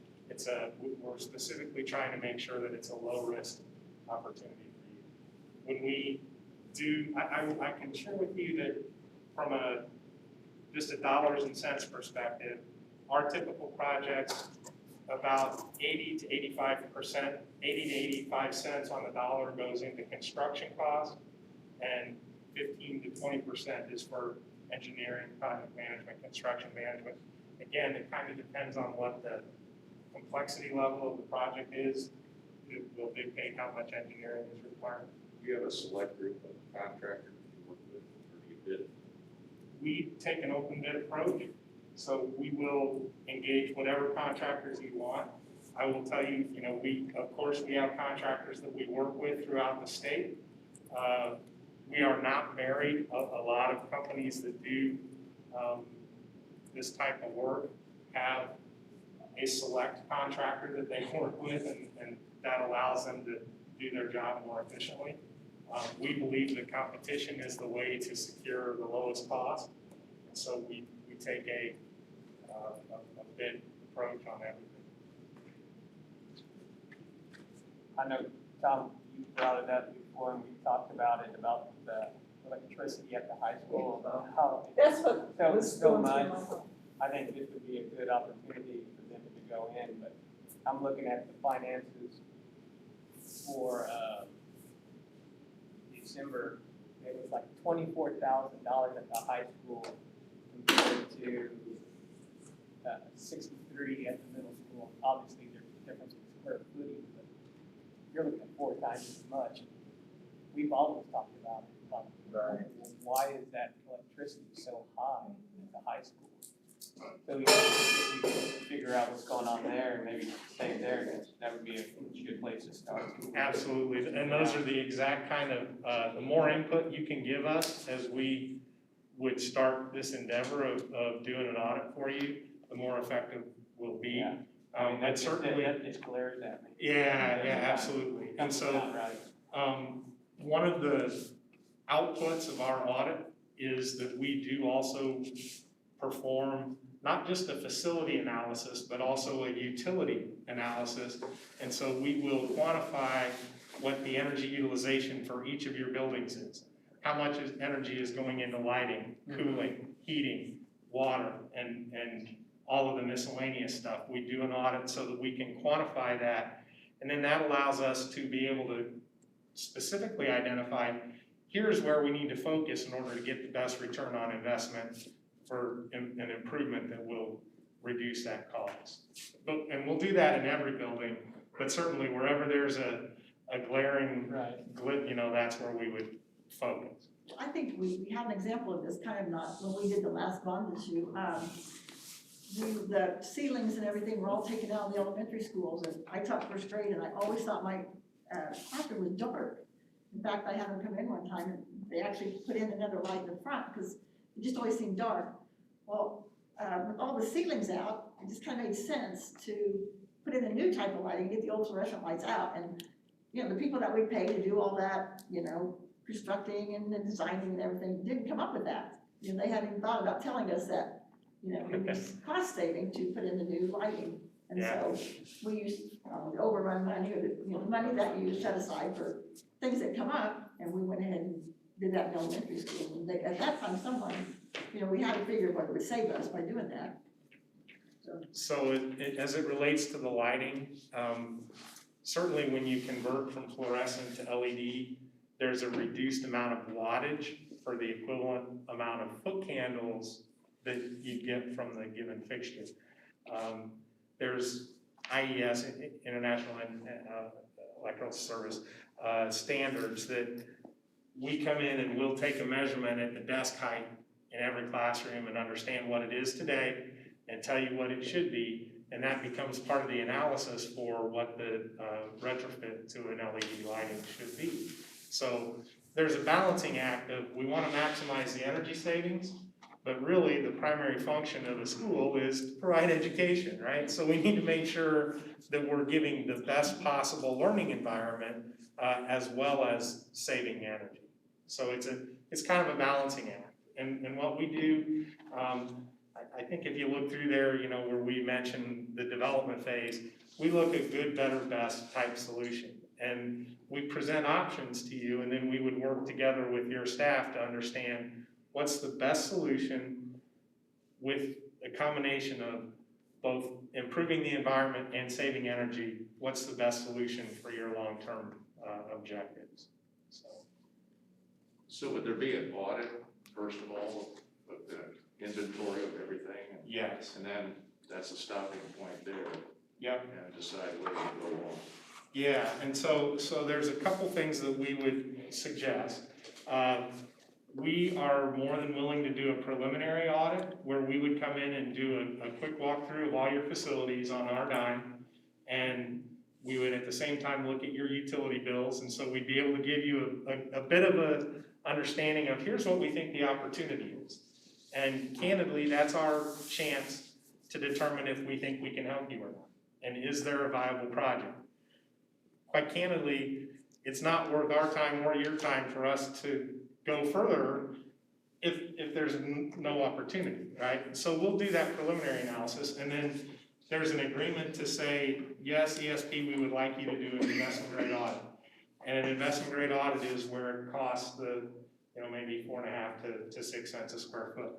Speaker 16: we're specifically trying to make sure that it's a low risk opportunity for you. When we do, I can share with you that from just a dollars and cents perspective, our typical projects, about 80 to 85%, 80 to 85 cents on the dollar goes into construction costs, and 15 to 20% is for engineering, project management, construction management. Again, it kind of depends on what the complexity level of the project is. It will dictate how much engineering is required.
Speaker 11: Do you have a select group of contractors you work with, or do you bid?
Speaker 16: We take an open bid approach, so we will engage whatever contractors you want. I will tell you, of course, we have contractors that we work with throughout the state. We are not married. A lot of companies that do this type of work have a select contractor that they work with, and that allows them to do their job more efficiently. We believe that competition is the way to secure the lowest cost, and so we take a bid approach on everything.
Speaker 14: I know, Tom, you brought it up before, and we talked about it, about the electricity at the high school, how
Speaker 8: That's what
Speaker 14: so
Speaker 8: was
Speaker 14: so
Speaker 8: going through my
Speaker 14: much.
Speaker 8: mind.
Speaker 14: I think this would be a good opportunity for them to go in, but I'm looking at the finances for December. It was like $24,000 at the high school compared to 63 at the middle school. Obviously, there's a difference in square footage, but you're looking at 4 times as much. We've always talked about it.
Speaker 2: Right.
Speaker 14: Why is that electricity so high at the high school? So if we can figure out what's going on there and maybe stay there, that would be a good place to start.
Speaker 16: Absolutely, and those are the exact kind of, the more input you can give us as we would start this endeavor of doing an audit for you, the more effective we'll be.
Speaker 14: Yeah.
Speaker 16: And certainly,
Speaker 14: That just glares at me.
Speaker 16: yeah, absolutely. And so, one of the outputs of our audit is that we do also perform not just a facility analysis, but also a utility analysis. And so we will quantify what the energy utilization for each of your buildings is. How much energy is going into lighting, cooling, heating, water, and all of the miscellaneous stuff. We do an audit so that we can quantify that. And then that allows us to be able to specifically identify, here's where we need to focus in order to get the best return on investment for an improvement that will reduce that cost. And we'll do that in every building, but certainly wherever there's a glaring glitch, that's where we would focus.
Speaker 8: I think we have an example of this, kind of not, when we did the last bond issue. The ceilings and everything were all taken out of the elementary schools, and I taught first grade, and I always thought my classroom was dark. In fact, I had them come in one time, and they actually put in another light in the front, because it just always seemed dark. Well, with all the ceilings out, it just kind of made sense to put in a new type of lighting, get the old fluorescent lights out, and you know, the people that we pay to do all that, you know, constructing and the designing and everything, didn't come up with that. You know, they hadn't even thought about telling us that, you know, it was cost saving to put in the new lighting. And so we used, the overrun money, or the, you know, the money that you set aside for things that come up, and we went ahead and did that in elementary school. And they, at that time, someone, you know, we had to figure what it would save us by doing that.
Speaker 16: So as it relates to the lighting, certainly when you convert from fluorescent to LED, there's a reduced amount of wattage for the equivalent amount of foot candles that you get from the given fixture. There's IES, International Electrical Service, standards that we come in and we'll take a measurement at the desk height in every classroom and understand what it is today and tell you what it should be, and that becomes part of the analysis for what the retrofit to an LED lighting should be. So there's a balancing act of, we want to maximize the energy savings, but really the primary function of the school is to provide education, right? So we need to make sure that we're giving the best possible learning environment as well as saving energy. So it's kind of a balancing act. And what we do, I think if you look through there, you know, where we mentioned the development phase, we look at good, better, best type solution. And we present options to you, and then we would work together with your staff to understand what's the best solution with a combination of both improving the environment and saving energy. What's the best solution for your long-term objectives?
Speaker 11: So would there be an audit, first of all, of the inventory of everything?
Speaker 16: Yes.
Speaker 11: And then that's a stopping point there.
Speaker 16: Yep.
Speaker 11: And decide where to go on.
Speaker 16: Yeah, and so there's a couple things that we would suggest. We are more than willing to do a preliminary audit where we would come in and do a quick walkthrough of all your facilities on our dime. And we would at the same time look at your utility bills. And so we'd be able to give you a bit of a understanding of here's what we think the opportunity is. And candidly, that's our chance to determine if we think we can help you or not. And is there a viable project? Quite candidly, it's not worth our time or your time for us to go further if there's no opportunity, right? So we'll do that preliminary analysis, and then there's an agreement to say, yes, ESP, we would like you to do an investment grade audit. And an investment grade audit is where it costs the, you know, maybe 4.5 to 6 cents a square foot.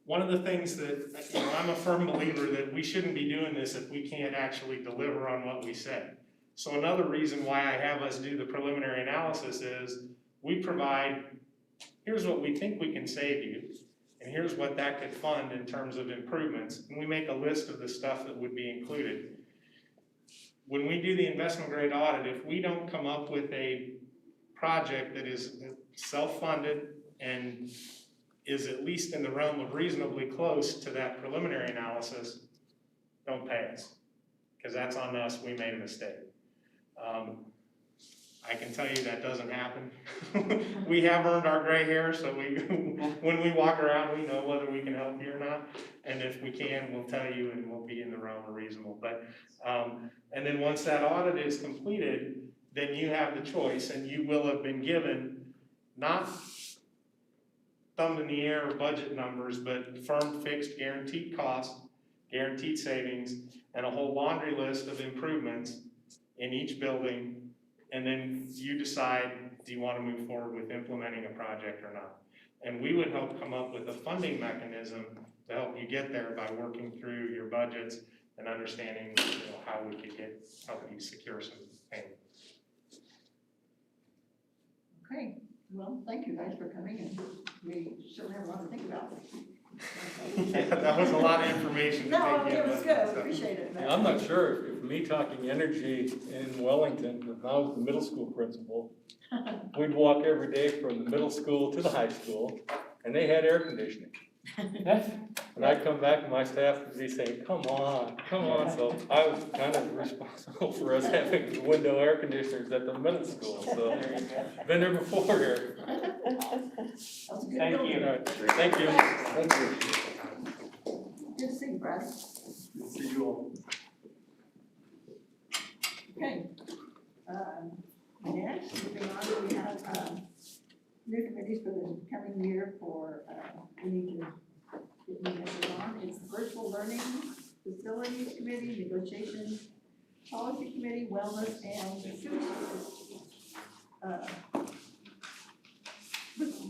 Speaker 16: One of the things that, you know, I'm a firm believer that we shouldn't be doing this if we can't actually deliver on what we said. So another reason why I have us do the preliminary analysis is we provide, here's what we think we can save you, and here's what that could fund in terms of improvements, and we make a list of the stuff that would be included. When we do the investment grade audit, if we don't come up with a project that is self-funded and is at least in the realm of reasonably close to that preliminary analysis, don't pay us, because that's on us, we made a mistake. I can tell you that doesn't happen. We have earned our gray hair, so when we walk around, we know whether we can help you or not. And if we can, we'll tell you and we'll be in the realm of reasonable. But, and then once that audit is completed, then you have the choice, and you will have been given not thumb in the air budget numbers, but firm, fixed, guaranteed costs, guaranteed savings, and a whole laundry list of improvements in each building. And then you decide, do you want to move forward with implementing a project or not? And we would help come up with a funding mechanism to help you get there by working through your budgets and understanding, you know, how we could help you secure some payment.
Speaker 8: Okay, well, thank you guys for coming, and we certainly have a lot to think about.
Speaker 16: Yeah, that was a lot of information to
Speaker 8: No,
Speaker 16: take in.
Speaker 8: it was good, appreciate it.
Speaker 17: I'm not sure if me talking energy in Wellington, if I was the middle school principal, we'd walk every day from the middle school to the high school, and they had air conditioning. And I'd come back and my staff would be saying, come on. So I was kind of responsible for us having window air conditioners at the middle school, so been there before here.
Speaker 14: Thank you.
Speaker 17: Thank you.
Speaker 8: Good to see you, Brad.
Speaker 17: See you all.
Speaker 8: Okay, Next, moving on, we have, new committees for the coming year for, we need to get new members on. It's virtual learning, facilities committee, negotiations, policy committee, wellness, and food service.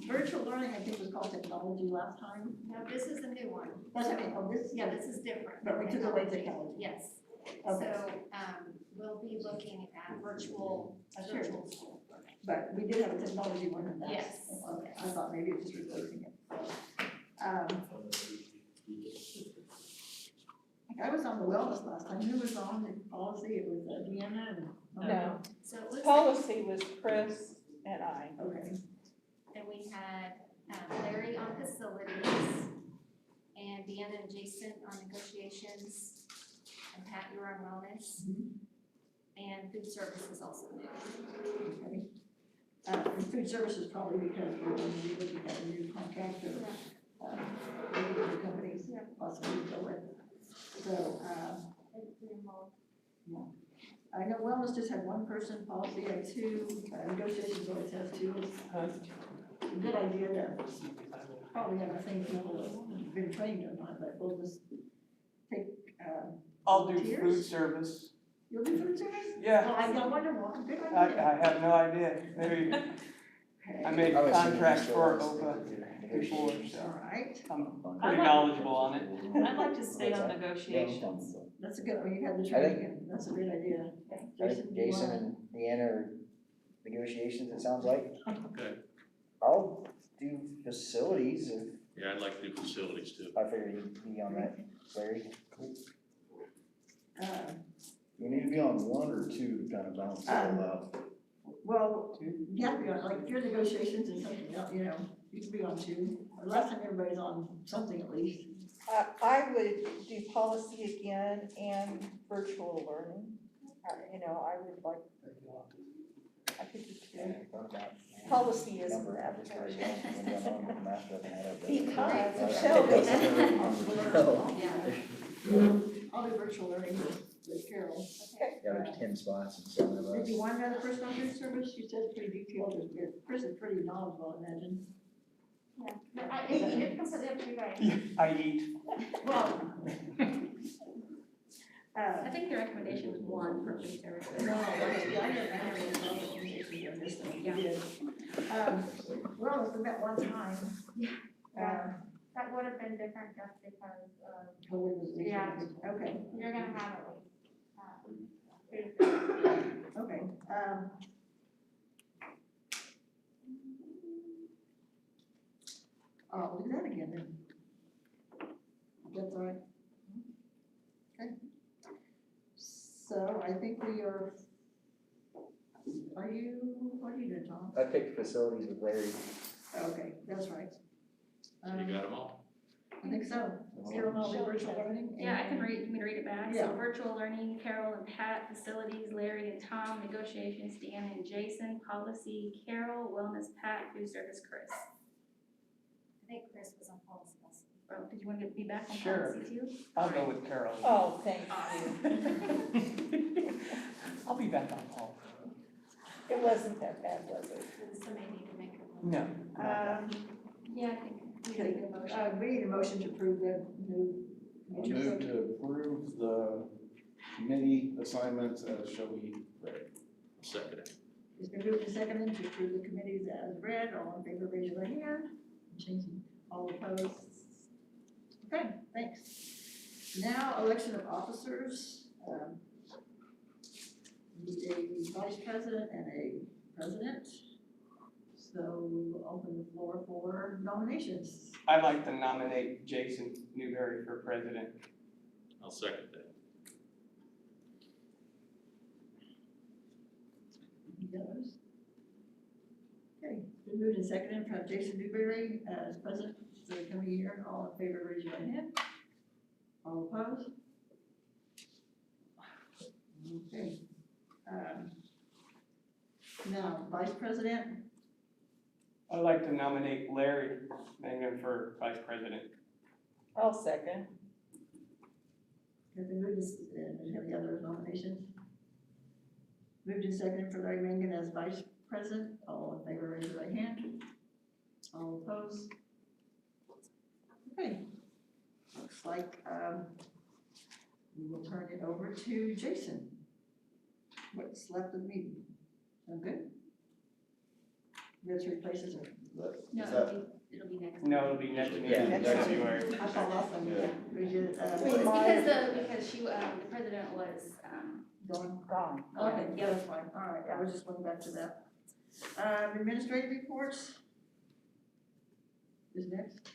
Speaker 8: Virtual learning, I think was called technology last time.
Speaker 1: No, this is a new one.
Speaker 8: That's okay, oh, this,
Speaker 1: Yeah, this is different.
Speaker 8: but we took away technology.
Speaker 1: Yes.
Speaker 8: Okay.
Speaker 1: So, we'll be looking at virtual, a
Speaker 8: Sure.
Speaker 1: virtual school.
Speaker 8: But we did have a technology one in that.
Speaker 1: Yes.
Speaker 8: Okay, I thought maybe it was just replacing it. I was on the wellness last time. Who was on the policy? It was Deanna and.
Speaker 18: No.
Speaker 1: So it looks like,
Speaker 18: Policy was Chris and I.
Speaker 8: Okay.
Speaker 1: and we had Larry on facilities, and Deanna and Jason on negotiations, and Pat, you were on wellness, and food services also new.
Speaker 8: Okay. And food services probably because we're going to be looking at a new contract or, maybe the companies possibly go with. So, yeah. I know wellness just had one person, policy had two, negotiations always has two. It's a good idea to probably have the same people that have been trained or not, but we'll just take,
Speaker 14: I'll do
Speaker 8: volunteers?
Speaker 14: food service.
Speaker 8: You'll do food service?
Speaker 14: Yeah.
Speaker 8: Well, I wonder what, good
Speaker 14: I
Speaker 8: idea.
Speaker 14: have no idea. Maybe I made
Speaker 2: I was thinking
Speaker 14: contracts for
Speaker 2: facilities,
Speaker 14: OPA before, so
Speaker 8: All right,
Speaker 14: I'm pretty knowledgeable on it.
Speaker 18: I'd like to stay on negotiations.
Speaker 8: that's a good, well, you had the
Speaker 2: I
Speaker 8: training, and that's a great idea.
Speaker 2: I think Jason and Deanna are negotiations, it sounds like.
Speaker 11: Okay,
Speaker 2: I'll do facilities if,
Speaker 11: yeah, I'd like to do facilities too.
Speaker 2: I figured you'd be on that, Larry.
Speaker 10: You need to be on one or two to kind of balance it all out.
Speaker 8: Well, you have to be on, like, if your negotiations and something else, you know, you can be on two. Last time everybody's on something at least.
Speaker 18: I would do policy again and virtual learning. I would like, I could do two. Policy is
Speaker 2: Number arbitrary, when you're on the math doesn't add up.
Speaker 18: because Michelle basically.
Speaker 8: I'll do virtual learning with Carol.
Speaker 2: Yeah, there's 10 spots and 7 of
Speaker 8: Did
Speaker 2: us.
Speaker 8: you want another person on food service? She said pretty detailed, Chris is pretty knowledgeable, I imagine.
Speaker 1: Yeah, it's completely up to you guys.
Speaker 14: I eat.
Speaker 8: Well.
Speaker 1: I think the recommendation was one for food services.
Speaker 8: No, I never conversations on this one, we did. Well, we met one time.
Speaker 1: That would have been different just because,
Speaker 8: COVID was recent.
Speaker 1: Yeah.
Speaker 8: Okay,
Speaker 1: you're gonna have at least,
Speaker 8: okay, I'll do that again then. That's all right. Okay. So I think we are, what are you doing, Tom?
Speaker 2: I picked facilities with Larry.
Speaker 8: Okay, that's right.
Speaker 11: So you got them all?
Speaker 8: I think so. Carol, all the virtual learning?
Speaker 1: Yeah, I can read, you want me to read it back?
Speaker 8: Yeah.
Speaker 1: So virtual learning, Carol and Pat, facilities, Larry and Tom, negotiations, Deanna and Jason, policy, Carol, wellness, Pat, food service, Chris. I think Chris was on policy also. Oh, did you want to be back on
Speaker 14: Sure.
Speaker 1: policy too?
Speaker 14: I'll go with Carol.
Speaker 18: Oh, thank you.
Speaker 14: I'll be back on call.
Speaker 18: It wasn't that bad, was it?
Speaker 1: So maybe you can make it.
Speaker 14: No.
Speaker 1: Yeah, I think we need a motion.
Speaker 8: We need a motion to approve the new.
Speaker 10: I move to approve the committee assignments as Shelby read.
Speaker 11: Second.
Speaker 8: It's been moved and seconded to approve the committees as read. All in favor, raise your right hand. Changing, all opposed. Okay, thanks. Now, election of officers. Need a vice president and a president. So we will open the floor for nominations.
Speaker 14: I'd like to nominate Jason Newberry for president.
Speaker 11: I'll second that.
Speaker 8: Any others? Okay, been moved and seconded to have Jason Newberry as president for the coming year. All in favor, raise your right hand. All opposed? Okay. Now, vice president,
Speaker 14: I'd like to nominate Larry Mangum for vice president.
Speaker 18: I'll second.
Speaker 8: have been moved and any other nominations? Moved and seconded for Larry Mangan as vice president. All in favor, raise your right hand. All opposed? Okay. Looks like, we will turn it over to Jason. What's left of the meeting? Sound good? This replaces it.
Speaker 3: No,
Speaker 9: Is that-
Speaker 3: it'll be next.
Speaker 14: No, it'll be next meeting,
Speaker 2: Yeah,
Speaker 14: in
Speaker 2: next
Speaker 14: February.
Speaker 8: I thought last time,
Speaker 9: Yeah.
Speaker 8: we did,
Speaker 3: Well, it's because she, the president was,
Speaker 8: gone. Okay, yeah, that's fine. All right, I was just going back to that. Administrative reports. Is next.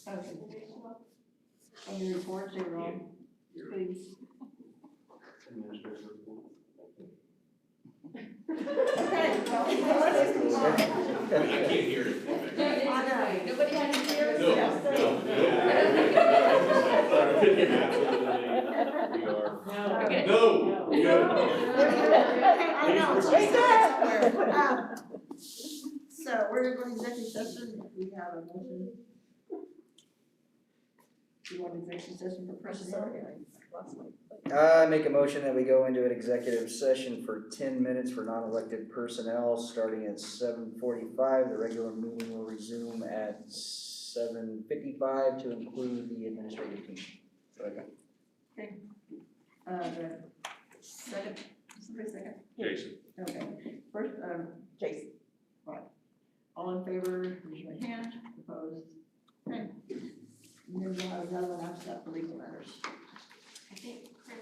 Speaker 8: Okay. Any reports, they're on, please. Okay, well, let's move on.
Speaker 12: I can't hear it.
Speaker 8: I know.
Speaker 3: Nobody had any fears?
Speaker 12: No,
Speaker 8: Yes,
Speaker 12: We are.
Speaker 3: No, okay.
Speaker 12: No, we good.
Speaker 8: I know, it's somewhere. So we're going to executive session, if we have a motion. Do you want executive session for personnel?
Speaker 2: I make a motion that we go into an executive session for 10 minutes for non-elected personnel, starting at 7:45. The regular meeting will resume at 7:55 to include the administrative team.
Speaker 8: The second, somebody second?
Speaker 11: Jason.
Speaker 8: Okay, first, Jason. Right. All in favor, raise your hand, opposed? Okay. And then we'll have another one after that for legal matters.
Speaker 3: I think Chris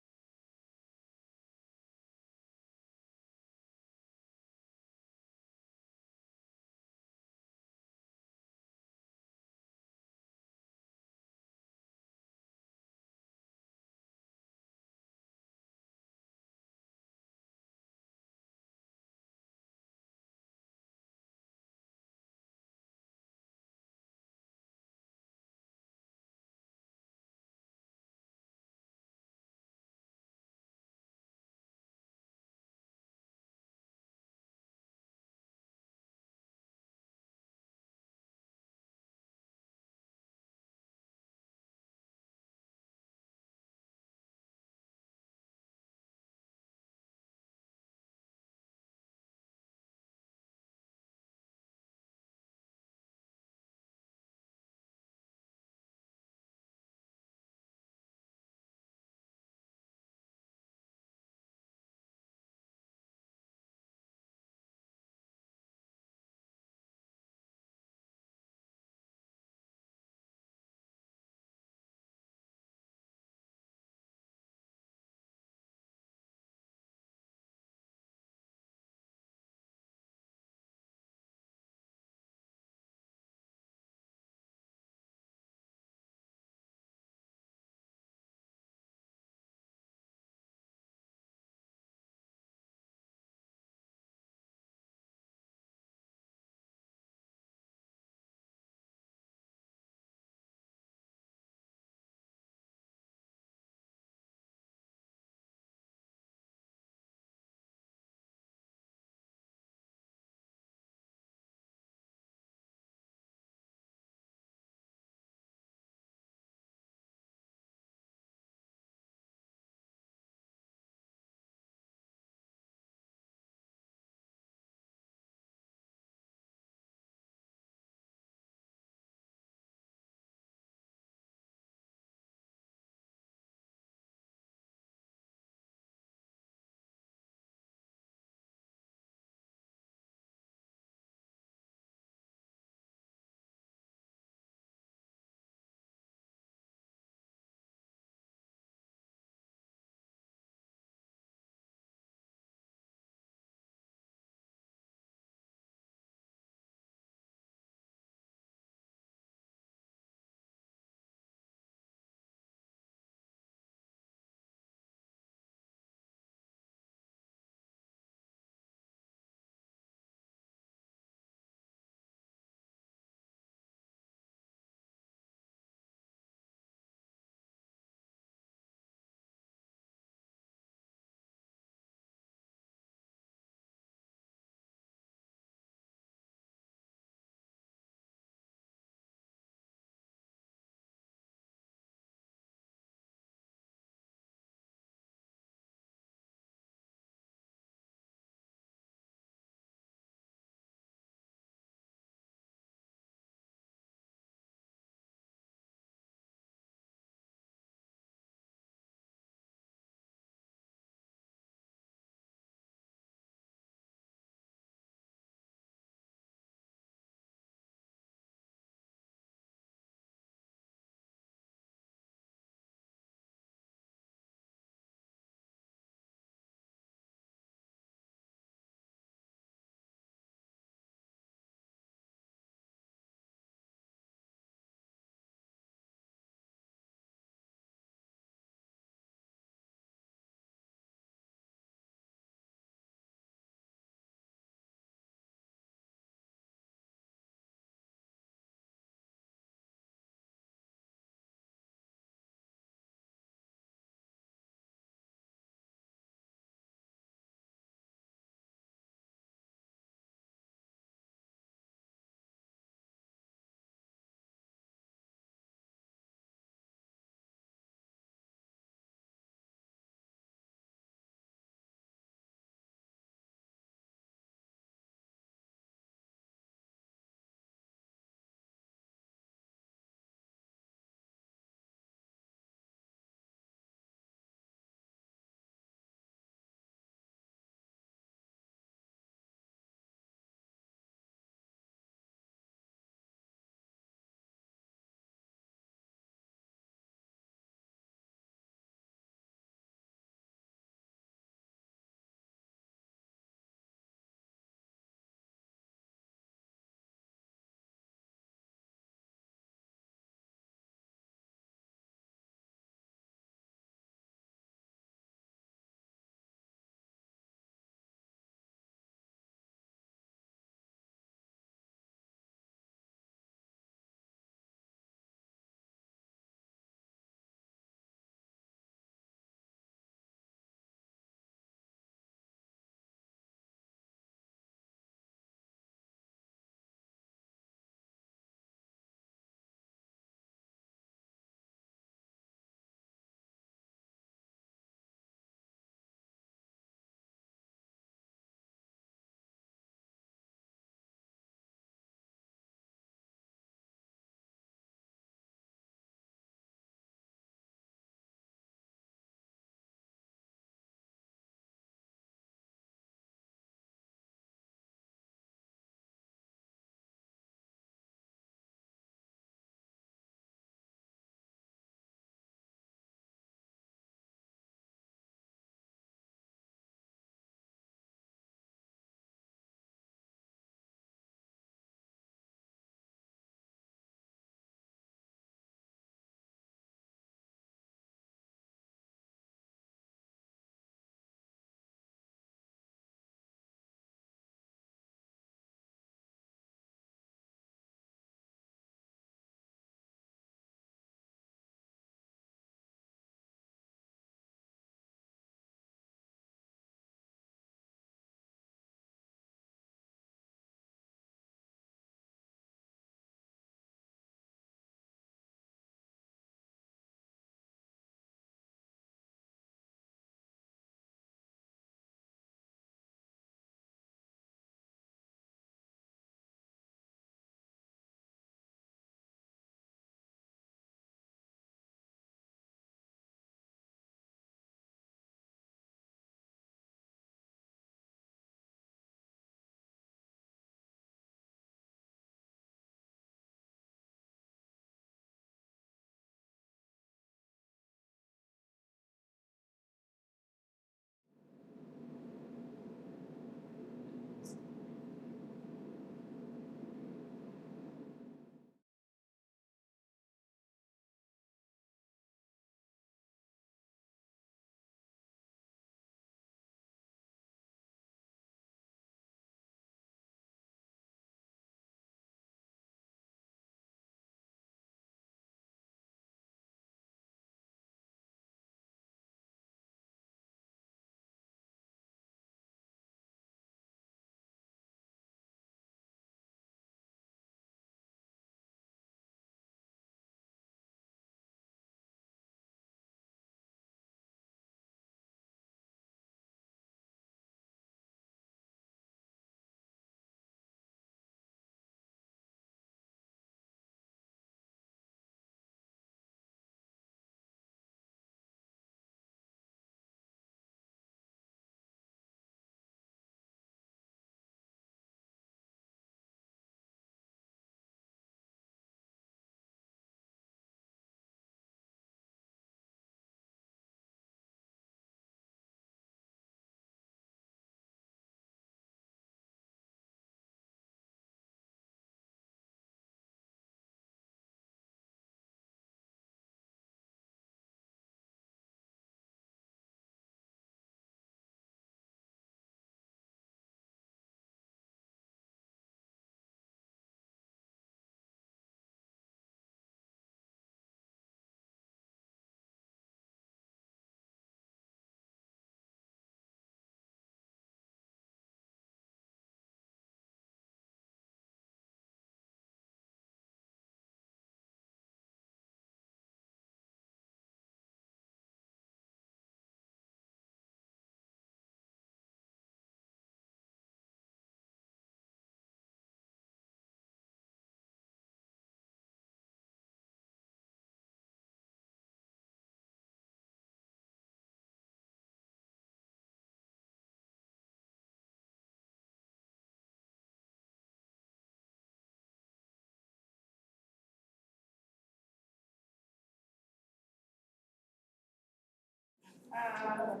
Speaker 8: All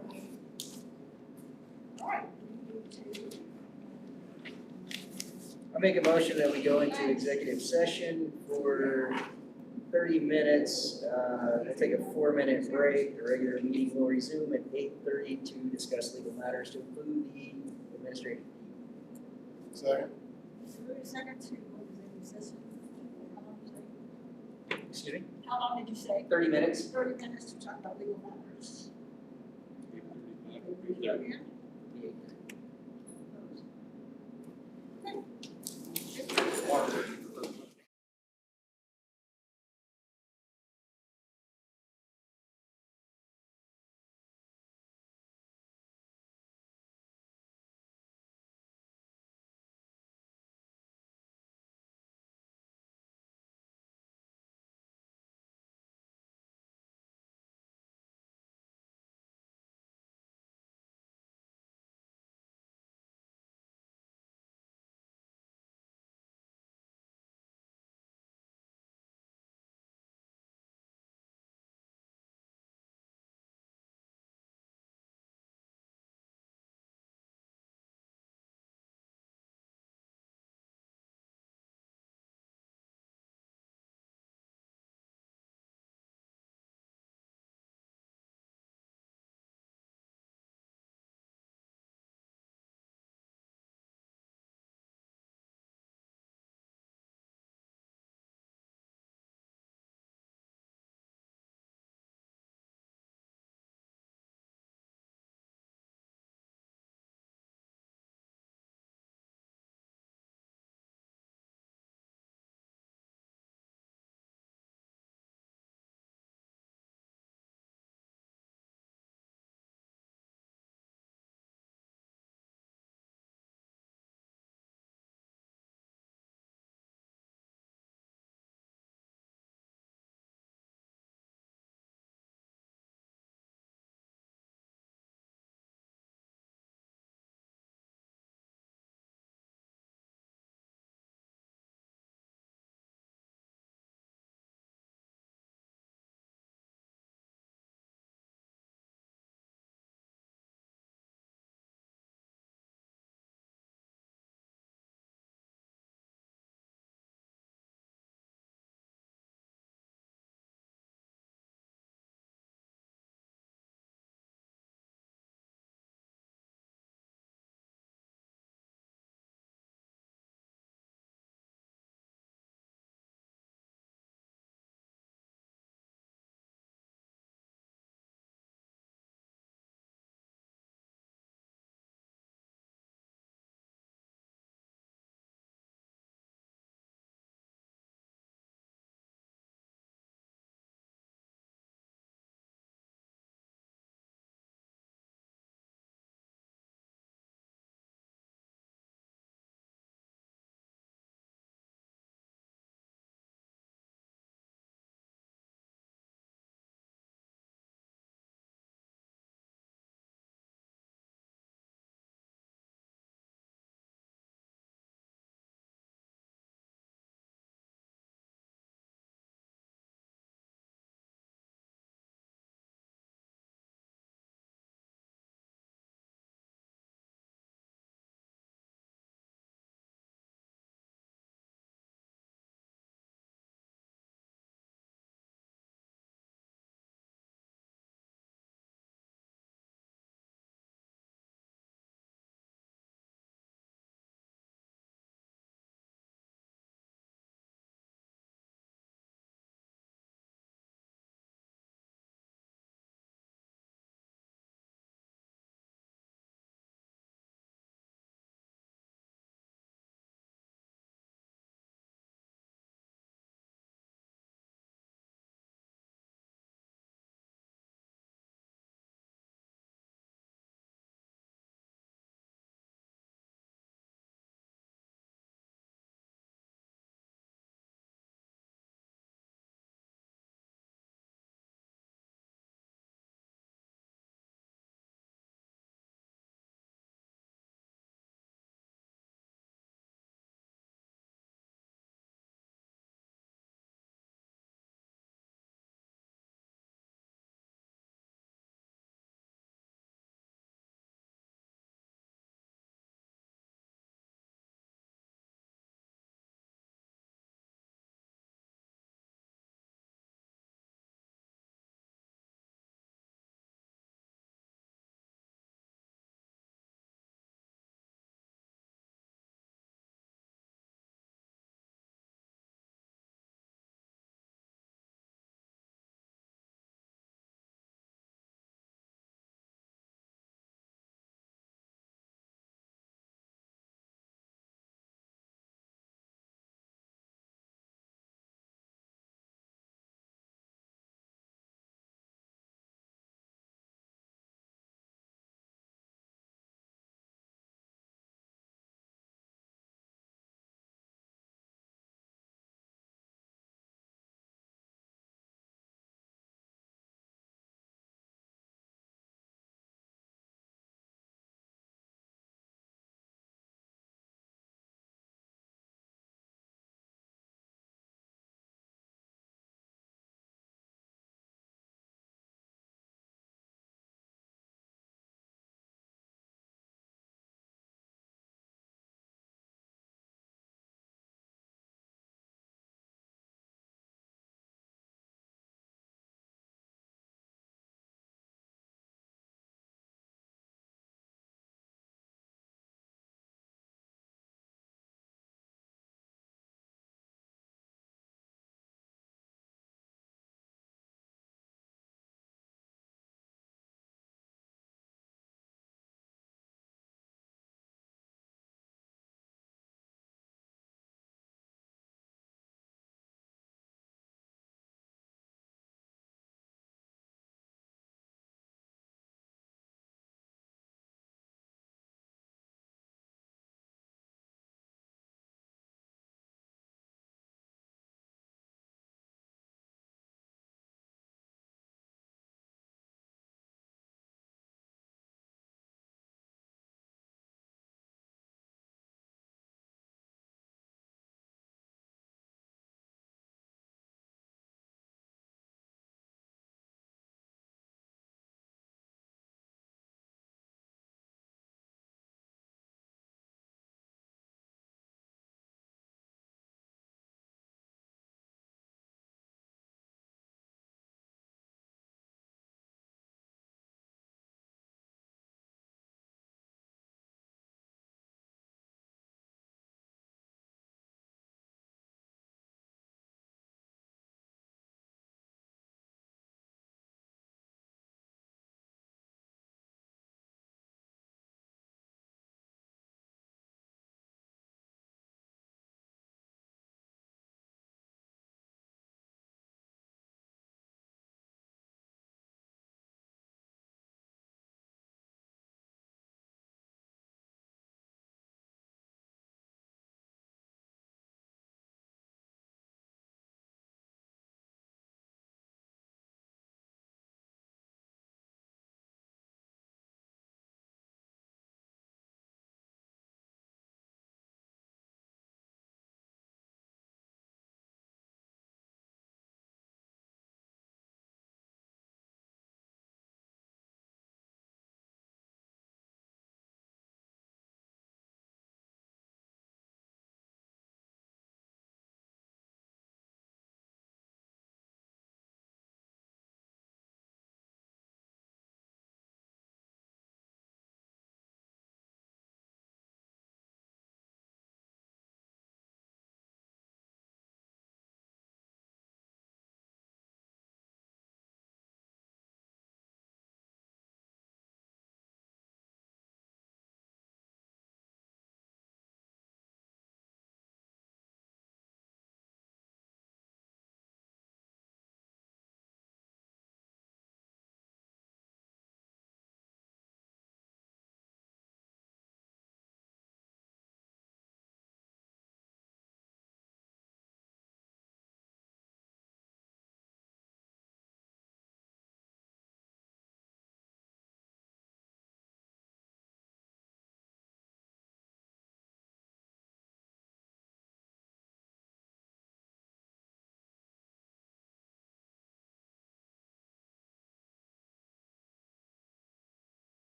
Speaker 8: right.
Speaker 2: I make a motion that we go into executive session for 30 minutes. We'll take a 4-minute break. The regular meeting will resume at 8:30 to discuss legal matters to include the administrative.
Speaker 10: Second.
Speaker 8: Move a second to executive session. How long did you say?
Speaker 2: Excuse me?
Speaker 8: How long did you say?
Speaker 2: 30 minutes.
Speaker 8: 30 minutes to talk about legal matters.
Speaker 2: Yeah.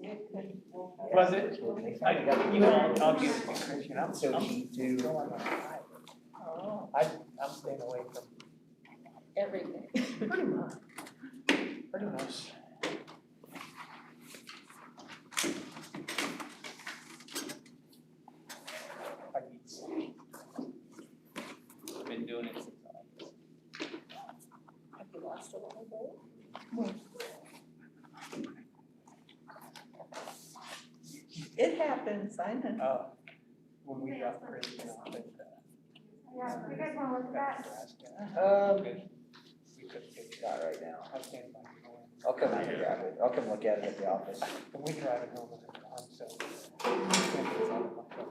Speaker 18: it could work out.
Speaker 14: Was it? I'll give it to Christian, I'm
Speaker 2: So cheap too.
Speaker 18: Oh,
Speaker 14: I'm staying away from
Speaker 18: everything.
Speaker 2: Pretty much. Pretty much.
Speaker 14: I need some. Been doing it since August.
Speaker 18: Have you lost a lot of weight? It happens, I know.
Speaker 14: When we got Christian off at,
Speaker 7: Yeah, you guys wanna look at that?
Speaker 14: Nebraska. We couldn't get it.
Speaker 2: Not right now.
Speaker 14: I can't find it.
Speaker 2: I'll come and grab it. I'll come look at it at the office.
Speaker 14: And we drive it home at the time, so. It's out of my truck,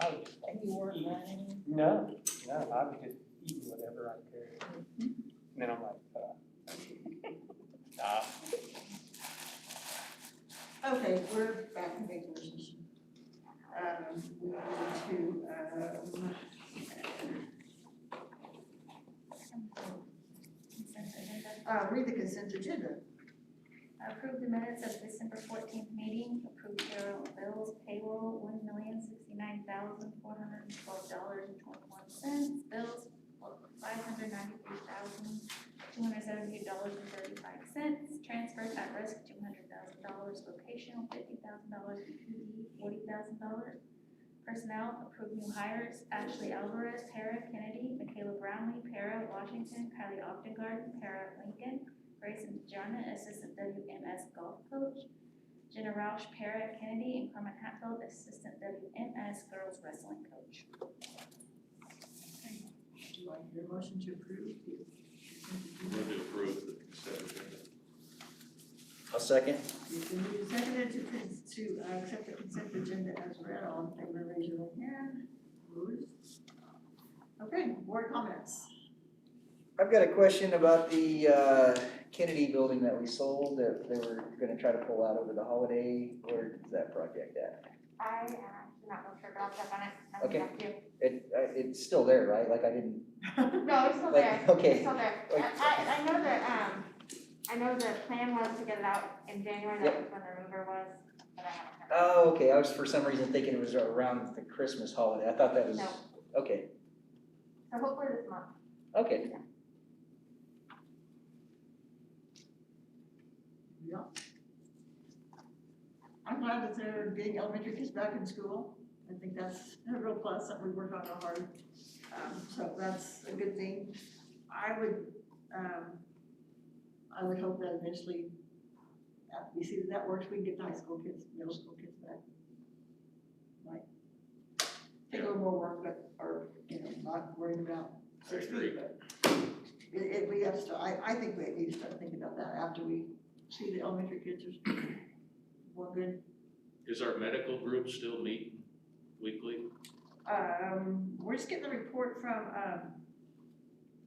Speaker 14: I was just.
Speaker 18: And you weren't running?
Speaker 14: No, I was just eating whatever I could. And then I'm like,
Speaker 8: Okay, we're back in regular session. We need to, read the consent agenda.
Speaker 1: Approve the minutes of December 14th meeting, approve payroll bills, payroll, $1,069,412.21. Bills, $593,278.35. Transfers at risk, $200,000. Vocational, $50,000. PPE, $40,000. Personnel, approve new hires, Ashley Alvarez, Para Kennedy, Michaela Brownlee, Para Washington, Kylie Optengarden, Para Lincoln, Grayson Jarna, Assistant WMS Golf Coach, Jenna Roush, Para Kennedy, and Carmen Hatfield, Assistant WMS Girls Wrestling Coach.
Speaker 8: Do I hear a motion to approve the consent agenda?
Speaker 12: Move to approve the consent agenda.
Speaker 2: A second.
Speaker 8: It's been moved and seconded to accept the consent agenda as read. All in favor, raise your right hand. Opposed? Okay, board comments.
Speaker 2: I've got a question about the Kennedy building that we sold that they were gonna try to pull out over the holiday. Where is that project at?
Speaker 7: I am actually not real sure, but I'll check on it. I'll
Speaker 2: Okay.
Speaker 7: get back to you.
Speaker 2: It's still there, right? Like I didn't,
Speaker 7: No, it's still
Speaker 2: Like,
Speaker 7: there.
Speaker 2: okay.
Speaker 7: It's still there. I know that, I know the plan was to get it out in January, that was when the mover was, but I haven't heard.
Speaker 2: oh, okay, I was for some reason thinking it was around the Christmas holiday. I thought that was,
Speaker 7: No.
Speaker 2: okay,
Speaker 7: So hopefully this month.
Speaker 2: okay.
Speaker 8: Yeah. I'm glad that they're getting elementary kids back in school. I think that's a real plus, something we worked on hard. So that's a good thing. I would hope that eventually, after we see that that works, we can get the high school kids, middle school kids back. Might take a little more work, but, or, not worrying about 6 feet, but we have to, I think we need to start thinking about that after we see the elementary kids are more good.
Speaker 11: Is our medical group still meeting weekly?
Speaker 8: We're just getting the report from,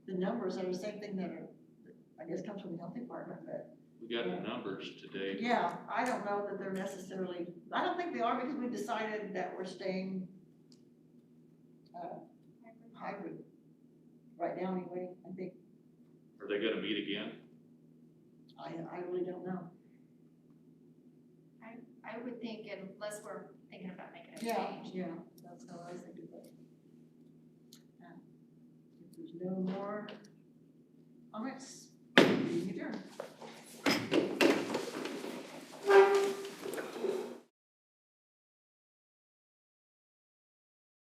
Speaker 8: the numbers are the same thing that are, I guess comes from the health department, but.
Speaker 11: We got the numbers today.
Speaker 8: Yeah, I don't know that they're necessarily, I don't think they are because we decided that we're staying, hybrid right now anyway, I think.
Speaker 11: Are they gonna meet again?
Speaker 8: I really don't know.
Speaker 1: I would think unless we're thinking about making a
Speaker 8: Yeah,
Speaker 1: change.
Speaker 8: yeah, that's how I was thinking about it. If there's no more comments, we adjourn.